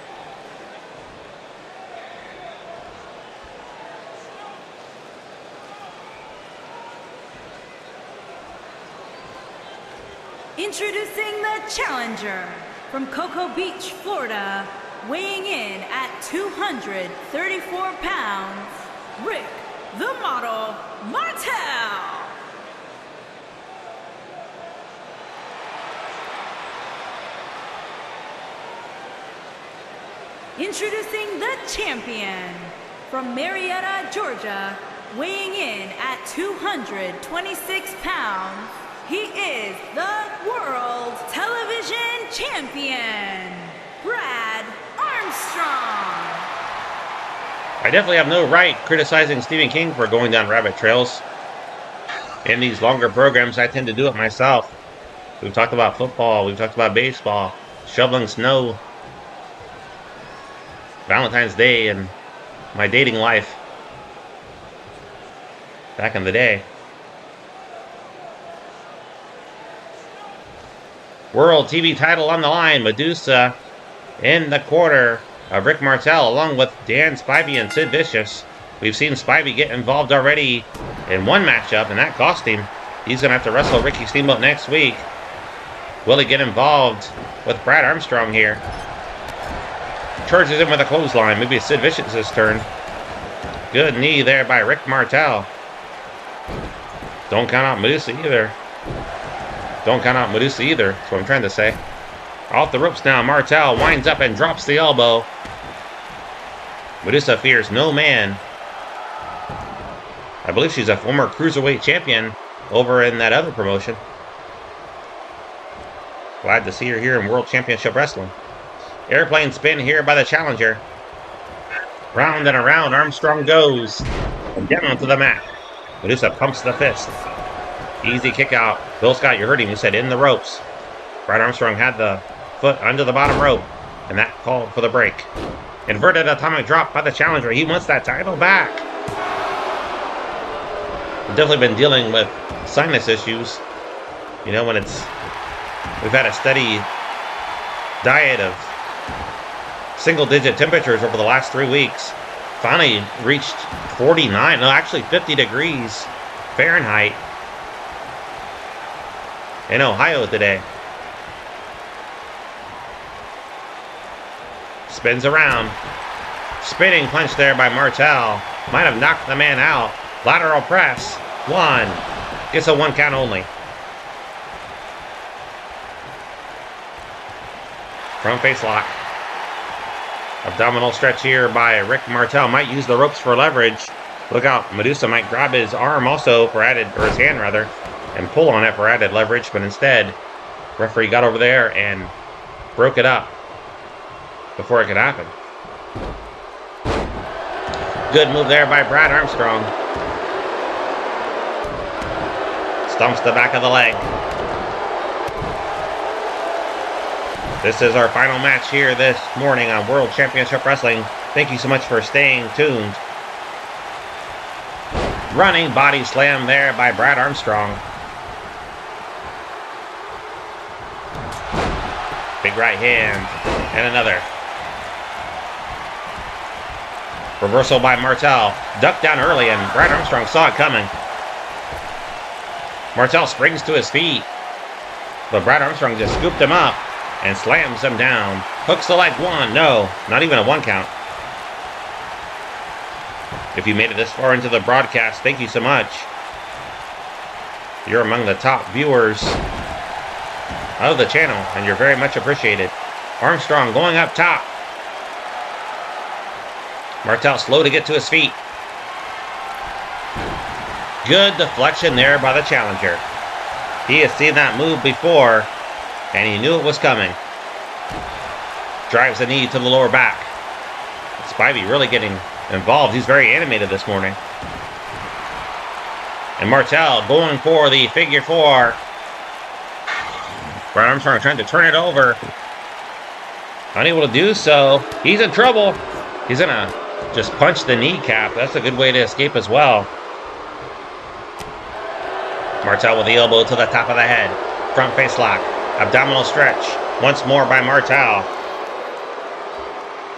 Introducing the challenger from Cocoa Beach, Florida, weighing in at 234 pounds, Rick the Model Martel. Introducing the champion from Marietta, Georgia, weighing in at 226 pounds, he is the World Television Champion, Brad Armstrong. I definitely have no right criticizing Stephen King for going down rabbit trails. In these longer programs, I tend to do it myself. We've talked about football, we've talked about baseball, shoveling snow, Valentine's Day, and my dating life back in the day. World TV title on the line. Medusa in the corner of Rick Martel, along with Dan Spivey and Sid Vicious. We've seen Spivey get involved already in one matchup, and that cost him. He's going to have to wrestle Ricky Steamboat next week. Will he get involved with Brad Armstrong here? Charges in with a clothesline. Maybe it's Sid Vicious's turn. Good knee there by Rick Martel. Don't count out Medusa either. Don't count out Medusa either. That's what I'm trying to say. Off the ropes now. Martel winds up and drops the elbow. Medusa fears no man. I believe she's a former cruiserweight champion over in that other promotion. Glad to see her here in World Championship Wrestling. Airplane spin here by the challenger. Round and around Armstrong goes. And down onto the mat. Medusa pumps the fist. Easy kick out. Bill Scott, you heard him. He said in the ropes. Brad Armstrong had the foot under the bottom rope. And that called for the break. Inverted atomic drop by the challenger. He wants that title back. We've definitely been dealing with sinus issues. You know, when we've had a steady diet of single-digit temperatures over the last 3 weeks. Finally reached 49, no, actually 50 degrees Fahrenheit in Ohio today. Spins around. Spinning punch there by Martel. Might have knocked the man out. Lateral press. 1. Gets a 1 count only. Front face lock. Abdominal stretch here by Rick Martel. Might use the ropes for leverage. Look out. Medusa might grab his arm also for added, or his hand rather, and pull on it for added leverage. But instead, referee got over there and broke it up before it could happen. Good move there by Brad Armstrong. Stumps the back of the leg. This is our final match here this morning on World Championship Wrestling. Thank you so much for staying tuned. Running body slam there by Brad Armstrong. Big right hand. And another. Reversal by Martel. Ducked down early and Brad Armstrong saw it coming. Martel springs to his feet. But Brad Armstrong just scooped him up and slams him down. Hooks the leg 1. No, not even a 1 count. If you made it this far into the broadcast, thank you so much. You're among the top viewers of the channel, and you're very much appreciated. Armstrong going up top. Martel slow to get to his feet. Good deflection there by the challenger. He has seen that move before, and he knew it was coming. Drives the knee to the lower back. Spivey really getting involved. He's very animated this morning. And Martel going for the figure 4. Brad Armstrong trying to turn it over. Unable to do so. He's in trouble. He's gonna just punch the kneecap. That's a good way to escape as well. Martel with the elbow to the top of the head. Front face lock. Abdominal stretch. Once more by Martel.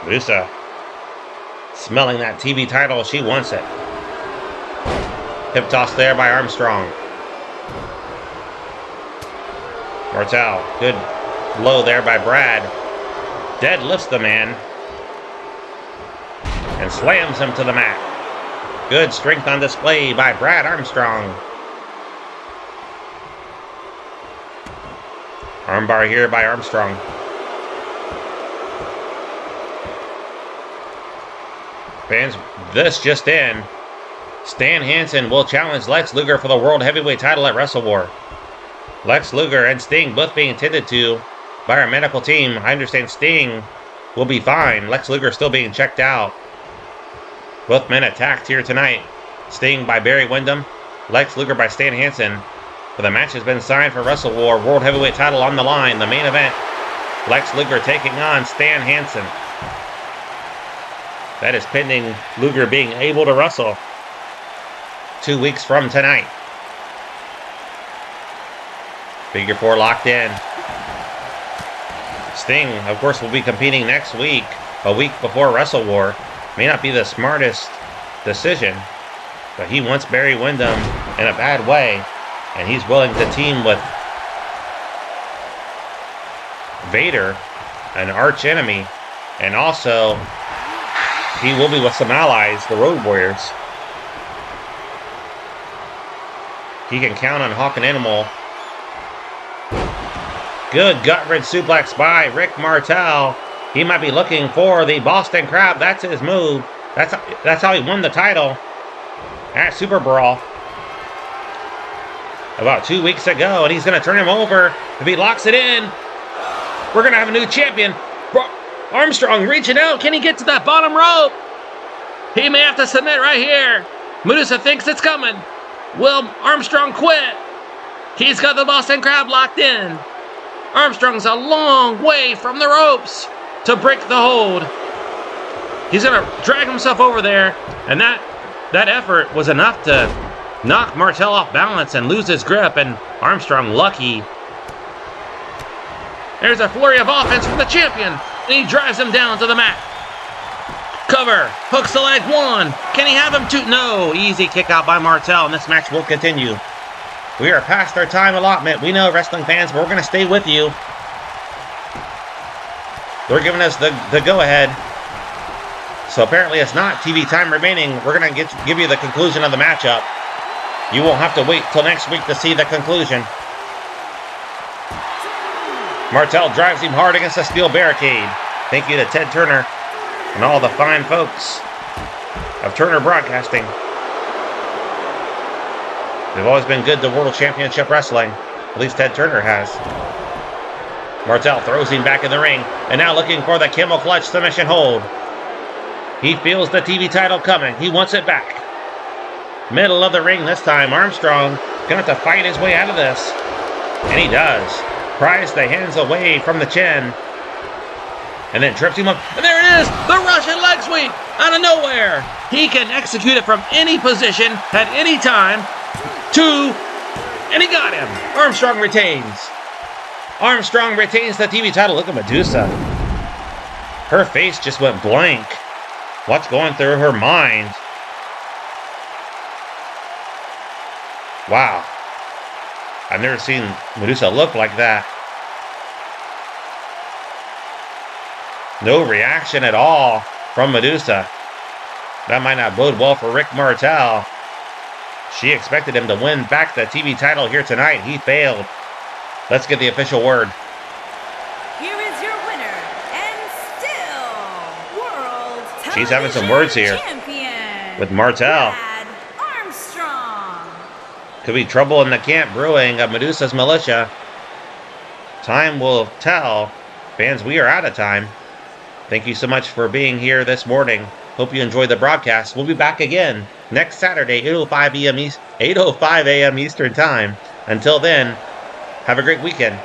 Medusa smelling that TV title. She wants it. Hip toss there by Armstrong. Martel. Good low there by Brad. Deadlifts the man. And slams him to the mat. Good strength on display by Brad Armstrong. Armbar here by Armstrong. Fans, this just in. Stan Hansen will challenge Lex Luger for the World Heavyweight title at Wrestle War. Lex Luger and Sting both being tended to by our medical team. I understand Sting will be fine. Lex Luger still being checked out. Both men attacked here tonight. Sting by Barry Windham. Lex Luger by Stan Hansen. But the match has been signed for Wrestle War. World Heavyweight title on the line. The main event. Lex Luger taking on Stan Hansen. That is pending Luger being able to wrestle 2 weeks from tonight. Figure 4 locked in. Sting, of course, will be competing next week, a week before Wrestle War. May not be the smartest decision, but he wants Barry Windham in a bad way, and he's willing to team with Vader, an arch enemy, and also he will be with some allies, the Road Warriors. He can count on Hawk and Animal. Good gut-wrench suplex by Rick Martel. He might be looking for the Boston Crab. That's his move. That's how he won the title at Super Brawl about 2 weeks ago, and he's going to turn him over. If he locks it in, we're going to have a new champion. Armstrong reaching out. Can he get to that bottom rope? He may have to submit right here. Medusa thinks it's coming. Will Armstrong quit? He's got the Boston Crab locked in. Armstrong's a long way from the ropes to break the hold. He's going to drag himself over there, and that effort was enough to knock Martel off balance and lose his grip, and Armstrong lucky. There's a flurry of offense from the champion, and he drives him down to the mat. Cover, hooks the leg, one. Can he have him two? No, easy kick out by Martel, and this match will continue. We are past our time allotment. We know, wrestling fans, but we're going to stay with you. They're giving us the go-ahead. So apparently it's not TV time remaining. We're going to give you the conclusion of the matchup. You won't have to wait till next week to see the conclusion. Martel drives him hard against the steel barricade. Thank you to Ted Turner and all the fine folks of Turner Broadcasting. They've always been good to World Championship Wrestling. At least Ted Turner has. Martel throws him back in the ring, and now looking for the camel clutch submission hold. He feels the TV title coming. He wants it back. Middle of the ring this time. Armstrong gonna have to fight his way out of this. And he does. Pries the hands away from the chin. And then trips him up. And there it is! The Russian leg sweep! Out of nowhere! He can execute it from any position at any time. And he got him. Armstrong retains. Armstrong retains the TV title. Look at Medusa. Her face just went blank. What's going through her mind? Wow. I've never seen Medusa look like that. No reaction at all from Medusa. That might not bode well for Rick Martel. She expected him to win back the TV title here tonight. He failed. Let's get the official word. Here is your winner, and still World She's having some words here Champion with Martel. Armstrong. Could be trouble in the camp brewing of Medusa's militia. Time will tell. Fans, we are out of time. Thank you so much for being here this morning. Hope you enjoyed the broadcast. We'll be back again next Saturday, 8:05 a.m. Eastern Time. Until then, have a great weekend.